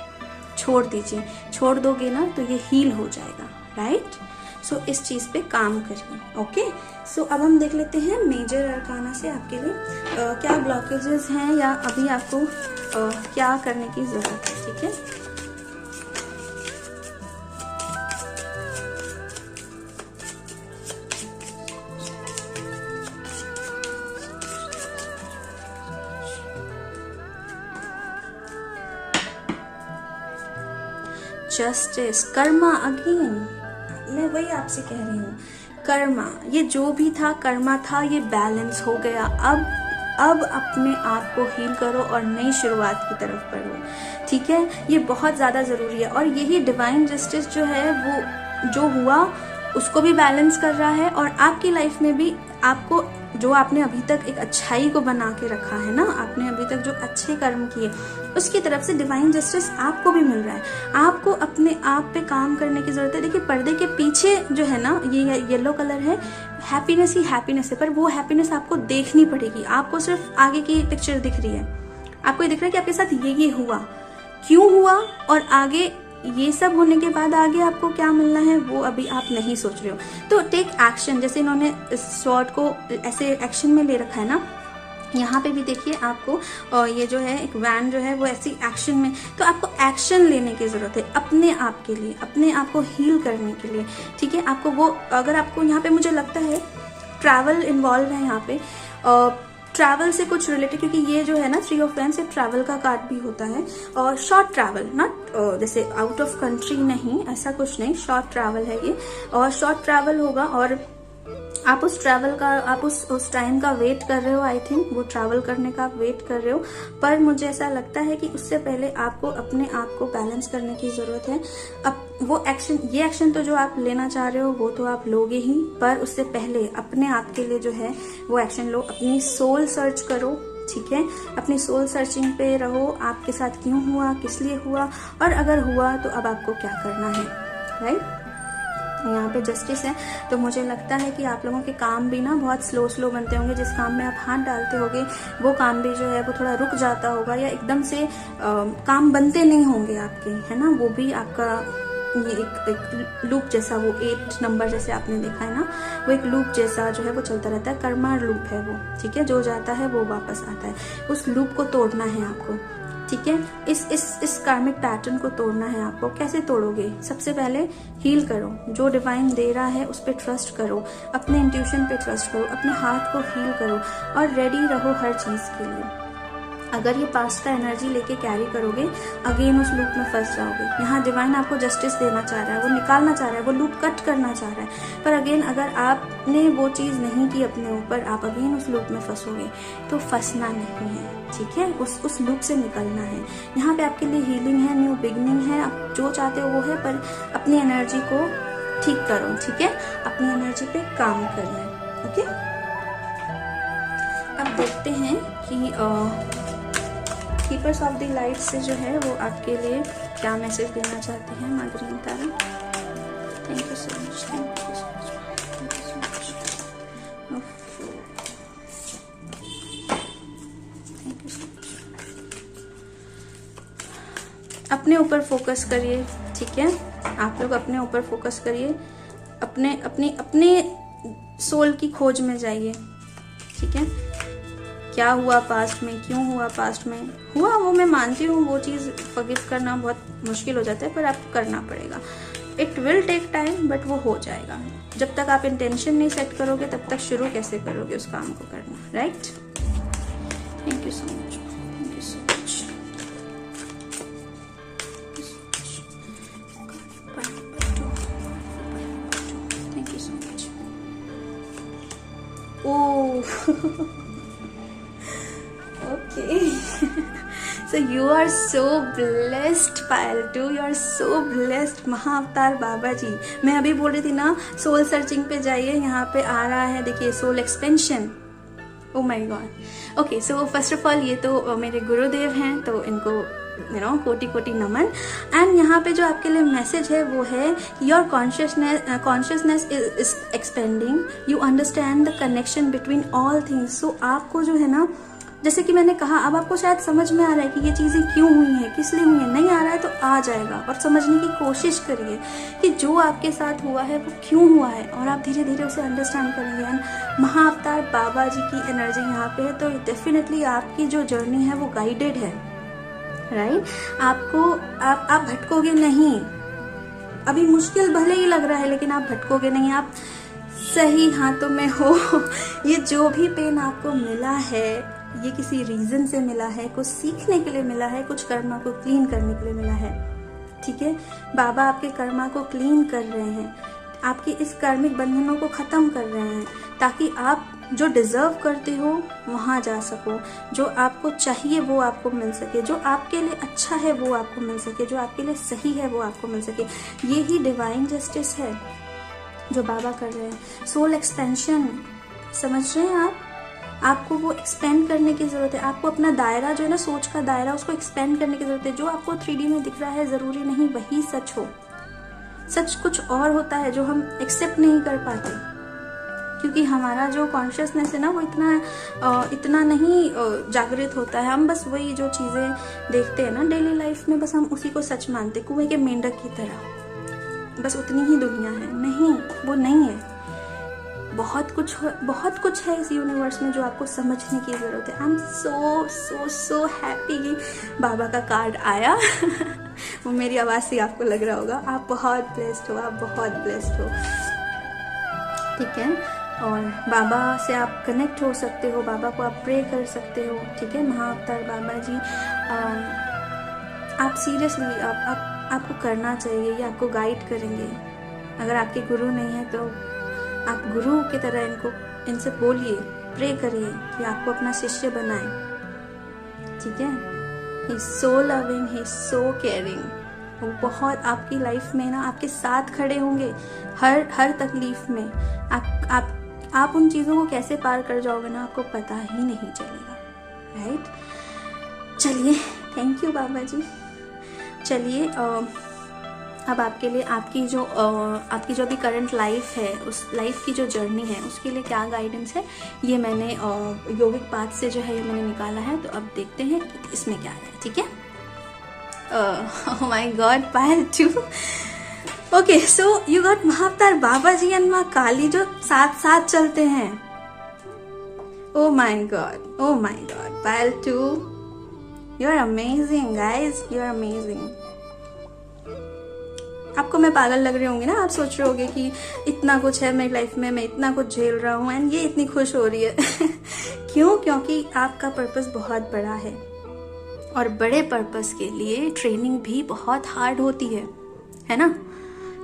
छोड़ दीजिए। छोड़ दोगे ना तो ये हील हो जाएगा, राइट। सो इस चीज पे काम करिए, ओके। सो अब हम देख लेते हैं मेजर अरकाना से आपके लिए क्या ब्लॉकेजेस हैं या अभी आपको क्या करने की जरूरत है, ठीक है। जस्टिस, कर्मा अगेन, मैं वही आपसे कह रही हूँ, कर्मा, ये जो भी था कर्मा था, ये बैलेंस हो गया। अब अपने आप को हील करो और नई शुरुआत की तरफ बढ़ो, ठीक है। ये बहुत ज्यादा जरूरी है और यही डिवाइन जस्टिस जो है वो जो हुआ उसको भी बैलेंस कर रहा है, और आपकी लाइफ में भी आपको जो आपने अभी तक एक अच्छाई को बना के रखा है ना, आपने अभी तक जो अच्छे कर्म किए उसकी तरफ से डिवाइन जस्टिस आपको भी मिल रहा है। आपको अपने आप पे काम करने की जरूरत है। देखिए पर्दे के पीछे जो है ना, ये येलो कलर है, हैप्पीनेस ही हैप्पीनेस है, पर वो हैप्पीनेस आपको देखनी पड़ेगी। आपको सिर्फ आगे की पिक्चर दिख रही है, आपको ये दिख रहा है कि आपके साथ ये हुआ, क्यों हुआ, और आगे ये सब होने के बाद आगे आपको क्या मिलना है वो अभी आप नहीं सोच रहे हो। तो टेक एक्शन, जैसे इन्होंने इस शॉर्ट को ऐसे एक्शन में ले रखा है ना, यहाँ पे भी देखिए आपको, और ये जो है एक वैन जो है वो ऐसी एक्शन में, तो आपको एक्शन लेने की जरूरत है अपने आप के लिए, अपने आप को हील करने के लिए। ठीक है, आपको वो, अगर आपको यहाँ पे मुझे लगता है ट्रैवल इन्वॉल्व है यहाँ पे, ट्रैवल से कुछ रिलेटेड, क्योंकि ये जो है ना 3 ऑफ वैंड्स, ट्रैवल का कार्ड भी होता है, और शॉर्ट ट्रैवल, नॉट जैसे आउट ऑफ कंट्री नहीं, ऐसा कुछ नहीं, शॉर्ट ट्रैवल है ये, और शॉर्ट ट्रैवल होगा, और आप उस ट्रैवल का, आप उस टाइम का वेट कर रहे हो। आई थिंक वो ट्रैवल करने का आप वेट कर रहे हो, पर मुझे ऐसा लगता है कि उससे पहले आपको अपने आप को बैलेंस करने की जरूरत है। अब वो एक्शन, ये एक्शन तो जो आप लेना चाह रहे हो वो तो आप लोगे ही, पर उससे पहले अपने आप के लिए जो है वो एक्शन लो। अपनी सोल सर्च करो, ठीक है, अपनी सोल सर्चिंग पे रहो, आपके साथ क्यों हुआ, किस लिए हुआ, और अगर हुआ तो अब आपको क्या करना है, राइट। यहाँ पे जस्टिस है, तो मुझे लगता है कि आप लोगों के काम भी ना बहुत स्लो बनते होंगे। जिस काम में आप हाथ डालते होगे वो काम भी जो है वो थोड़ा रुक जाता होगा, या एकदम से काम बनते नहीं होंगे आपके, है ना। वो भी आपका ये एक लूप जैसा, वो 8 नंबर जैसे आपने देखा है ना, वो एक लूप जैसा जो है वो चलता रहता है, कर्मा लूप है वो, ठीक है, जो जाता है वो वापस आता है। उस लूप को तोड़ना है आपको, ठीक है, इस कार्मिक पैटर्न को तोड़ना है आपको। कैसे तोड़ोगे? सबसे पहले हील करो, जो डिवाइन दे रहा है उस पर ट्रस्ट करो, अपने इंट्यूशन पे ट्रस्ट करो, अपने हार्ट को हील करो, और रेडी रहो हर चीज के लिए। अगर ये पास्ट का एनर्जी लेके कैरी करोगे, अगेन उस लूप में फंस जाओगे। यहाँ डिवाइन आपको जस्टिस देना चाह रहा है, वो निकालना चाह रहा है, वो लूप कट करना चाह रहा है, पर अगेन अगर आपने वो चीज नहीं की अपने ऊपर, आप अगेन उस लूप में फंसोगे। तो फंसना नहीं है, ठीक है, उस लूप से निकलना है। यहाँ पे आपके लिए हीलिंग है, न्यू बिगनिंग है, आप जो चाहते हो वो है, पर अपनी एनर्जी को ठीक करो, ठीक है, अपनी एनर्जी पे काम करना है। ओके, अब देखते हैं कि कीपर्स ऑफ द लाइट से जो है वो आपके लिए क्या मैसेज देना चाहते हैं Madhuri Tara. Thank you so much, thank you so much, thank you so much, thank you so much. अपने ऊपर फोकस करिए, ठीक है, आप लोग अपने ऊपर फोकस करिए, अपने सोल की खोज में जाइए, ठीक है। क्या हुआ पास्ट में, क्यों हुआ पास्ट में, हुआ वो मैं मानती हूँ, वो चीज़ फॉरगिव करना बहुत मुश्किल हो जाता है, पर आपको करना पड़ेगा। It will take time, but वो हो जाएगा। जब तक आप इंटेंशन नहीं सेट करोगे तब तक शुरू कैसे करोगे उस काम को करना, right. Thank you so much, thank you so much, thank you so much. Oh Okay. So you are so blessed, Payal too. You are so blessed, महाअवतार Baba जी। मैं अभी बोल रही थी ना, सोल सर्चिंग पे जाइए, यहाँ पे आ रहा है, देखिए, soul expansion. Oh my God. Okay, so first of all ये तो मेरे गुरुदेव हैं, तो इनको कोटि कोटि नमन। एंड यहाँ पे जो आपके लिए मैसेज है वो है, your consciousness is expanding, you understand the connection between all things. So आपको जो है ना, जैसे कि मैंने कहा, अब आपको शायद समझ में आ रहा है कि ये चीज़ें क्यों हुई हैं, किस लिए हुई हैं। नहीं आ रहा है तो आ जाएगा, और समझने की कोशिश करिए कि जो आपके साथ हुआ है वो क्यों हुआ है, और आप धीरे धीरे उसे अंडरस्टैंड करेंगे। एंड महाअवतार बाबा जी की एनर्जी यहाँ पे है, तो डेफिनेटली आपकी जो जर्नी है वो गाइडेड है, राइट। आप भटकोगे नहीं। अभी मुश्किल भले ही लग रहा है, लेकिन आप भटकोगे नहीं, आप सही हाथों में हो। ये जो भी पेन आपको मिला है, ये किसी रीजन से मिला है, कुछ सीखने के लिए मिला है, कुछ कर्मा को क्लीन करने के लिए मिला है, ठीक है। बाबा आपके कर्मा को क्लीन कर रहे हैं, आपके इस कार्मिक बंधनों को खत्म कर रहे हैं, ताकि आप जो डिजर्व करते हो वहां जा सको, जो आपको चाहिए वो आपको मिल सके, जो आपके लिए अच्छा है वो आपको मिल सके, जो आपके लिए सही है वो आपको मिल सके। ये ही डिवाइन जस्टिस है, जो बाबा कर रहे हैं। सोल एक्सपेंशन, समझ रहे हैं आप? आपको वो एक्सपेंड करने की ज़रूरत है। आपको अपना दायरा जो है ना, सोच का दायरा, उसको एक्सपेंड करने की ज़रूरत है। जो आपको 3D में दिख रहा है ज़रूरी नहीं वही सच हो। सच कुछ और होता है जो हम एक्सेप्ट नहीं कर पाते, क्योंकि हमारा जो कॉन्शियसनेस है ना वो इतना नहीं जागृत होता है। हम बस वही जो चीज़ें देखते हैं ना डेली लाइफ में, बस हम उसी को सच मानते, कुएं के मेंढक की तरह, बस उतनी ही दुनिया है। नहीं, वो नहीं है। बहुत कुछ है इस यूनिवर्स में जो आपको समझने की ज़रूरत है। आई एम सो हैप्पी कि बाबा का कार्ड आया। वो मेरी आवाज़ से आपको लग रहा होगा। आप बहुत ब्लेस्ड हो, आप बहुत ब्लेस्ड हो, ठीक है। और बाबा से आप कनेक्ट हो सकते हो, बाबा को आप प्रे कर सकते हो, ठीक है। महाअवतार बाबा जी, आप सीरियसली आपको करना चाहिए, ये आपको गाइड करेंगे। अगर आपके गुरु नहीं है तो आप गुरु की तरह इनसे बोलिए, प्रे करिए कि आपको अपना शिष्य बनाए, ठीक है। He is so loving, he is so caring. वो बहुत आपकी लाइफ में ना आपके साथ खड़े होंगे हर तकलीफ में। आप उन चीज़ों को कैसे पार कर जाओगे ना, आपको पता ही नहीं चलेगा, राइट। चलिए, थैंक यू बाबा जी। चलिए अब आपके लिए आपकी जो भी करंट लाइफ है, उस लाइफ की जो जर्नी है, उसके लिए क्या गाइडेंस है, ये मैंने योगिक पाथ से जो है ये मैंने निकाला है। तो अब देखते हैं कि इसमें क्या है, ठीक है। Oh my God, Payal 2। Okay, so you got Mahavatar Baba ji and माँ काली जो साथ साथ चलते हैं। Oh my God, Payal 2, you are amazing guys, you are amazing. आपको मैं पागल लग रही होंगी ना, आप सोच रहे होगे कि इतना कुछ है मेरी लाइफ में, मैं इतना कुछ झेल रहा हूँ एंड ये इतनी खुश हो रही है। क्यों? क्योंकि आपका पर्पस बहुत बड़ा है और बड़े पर्पस के लिए ट्रेनिंग भी बहुत हार्ड होती है ना।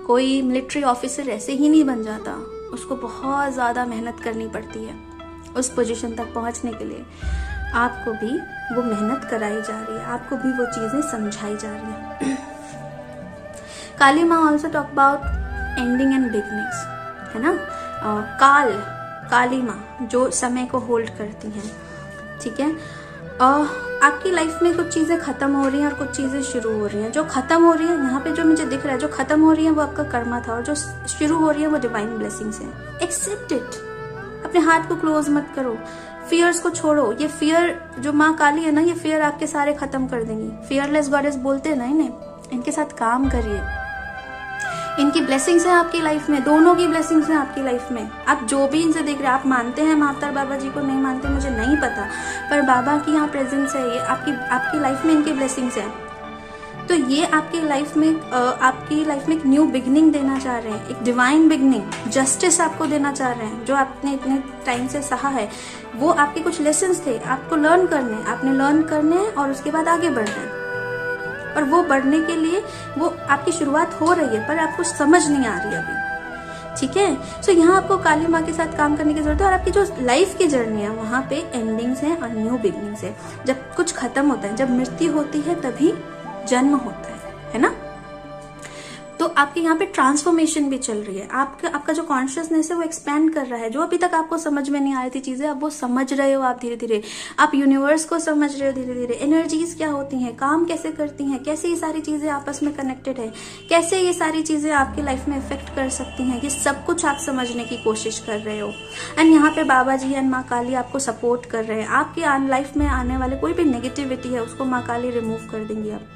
कोई मिलिट्री ऑफिसर ऐसे ही नहीं बन जाता, उसको बहुत ज़्यादा मेहनत करनी पड़ती है उस पोजीशन तक पहुँचने के लिए। आपको भी वो मेहनत कराई जा रही है, आपको भी वो चीज़ें समझाई जा रही हैं। काली माँ also talk about ending and beginnings, है ना। काली माँ जो समय को होल्ड करती हैं, ठीक है। आपकी लाइफ में कुछ चीज़ें खत्म हो रही हैं और कुछ चीज़ें शुरू हो रही हैं। जो खत्म हो रही है यहाँ पे जो मुझे दिख रहा है, जो खत्म हो रही है वो आपका कर्मा था, और जो शुरू हो रही है वो डिवाइन ब्लेसिंग्स है। Accept it. अपने हाथ को क्लोज मत करो, फियर्स को छोड़ो। ये फियर जो माँ काली है ना, ये फियर आपके सारे खत्म कर देंगी। फियरलेस गॉडेस बोलते हैं ना इन्हें, इनके साथ काम करिए। इनकी ब्लेसिंग्स हैं आपकी लाइफ में, दोनों की ब्लेसिंग्स हैं आपकी लाइफ में। आप जो भी इनसे देख रहे हैं, आप मानते हैं महाअवतार बाबा जी को, नहीं मानते मुझे नहीं पता, पर बाबा की यहाँ प्रेजेंस है, ये आपकी लाइफ में इनकी ब्लेसिंग्स हैं। तो ये आपकी लाइफ में एक न्यू बिगनिंग देना चाह रहे हैं, एक डिवाइन बिगनिंग, जस्टिस आपको देना चाह रहे हैं। जो आपने इतने टाइम से सहा है, वो आपके कुछ लेसन्स थे, आपको लर्न करने, आपने लर्न करने हैं और उसके बाद आगे बढ़ना है। और वो बढ़ने के लिए वो आपकी शुरुआत हो रही है, पर आपको समझ नहीं आ रही अभी, ठीक है। सो यहाँ आपको काली माँ के साथ काम करने की जरूरत है। और आपकी जो लाइफ की जर्नी है वहाँ पे एंडिंग्स हैं और न्यू बिगनिंग्स है। जब कुछ खत्म होता है, जब मृत्यु होती है, तभी जन्म होता है ना। तो आपके यहाँ पे ट्रांसफॉर्मेशन भी चल रही है। आपका जो कॉन्शियसनेस है वो एक्सपैंड कर रहा है। जो अभी तक आपको समझ में नहीं आ रही थी चीजें, अब वो समझ रहे हो आप धीरे धीरे। आप यूनिवर्स को समझ रहे हो धीरे धीरे। एनर्जीज क्या होती हैं, काम कैसे करती हैं, कैसे ये सारी चीजें आपस में कनेक्टेड है, कैसे ये सारी चीजें आपकी लाइफ में इफेक्ट कर सकती हैं, ये सब कुछ आप समझने की कोशिश कर रहे हो। एंड यहाँ पे बाबा जी एंड माँ काली आपको सपोर्ट कर रहे हैं। आपकी लाइफ में आने वाले कोई भी नेगेटिविटी है उसको माँ काली रिमूव कर देंगी। अब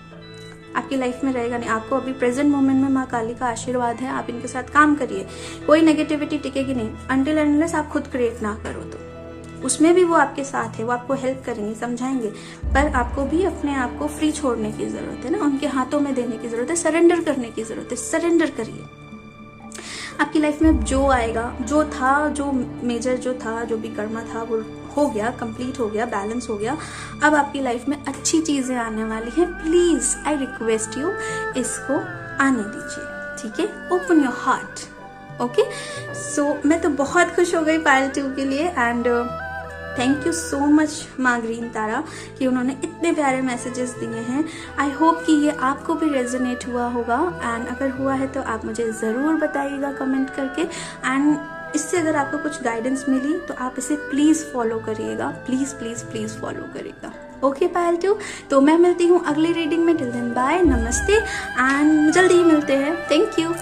आपकी लाइफ में रहेगा नहीं। आपको अभी प्रेजेंट मोमेंट में माँ काली का आशीर्वाद है, आप इनके साथ काम करिए। कोई नेगेटिविटी टिकेगी नहीं अनटिल एंड अनलेस आप खुद क्रिएट ना करो। तो उसमें भी वो आपके साथ है, वो आपको हेल्प करेंगे, समझाएंगे। पर आपको भी अपने आप को फ्री छोड़ने की जरूरत है ना, उनके हाथों में देने की जरूरत है, सरेंडर करने की जरूरत है। सरेंडर करिए। आपकी लाइफ में जो आएगा, जो था, जो मेजर जो था, जो भी कर्मा था, वो हो गया, कंप्लीट हो गया, बैलेंस हो गया। अब आपकी लाइफ में अच्छी चीजें आने वाली हैं। प्लीज आई रिक्वेस्ट यू, इसको आने दीजिए, ठीक है। Open your heart, okay. So मैं तो बहुत खुश हो गई पायल 2 के लिए। And thank you so much माँ ग्रीन तारा कि उन्होंने इतने प्यारे मैसेजेस दिए हैं। आई होप कि ये आपको भी रेजोनेट हुआ होगा, एंड अगर हुआ है तो आप मुझे ज़रूर बताइएगा कमेंट करके। एंड इससे अगर आपको कुछ गाइडेंस मिली तो आप इसे प्लीज़ फॉलो करिएगा, प्लीज़ प्लीज़ प्लीज़ फॉलो करिएगा। ओके पायलटू, तो मैं मिलती हूँ अगली रीडिंग में। टिल देन बाय, नमस्ते, एंड जल्दी ही मिलते हैं। Thank you.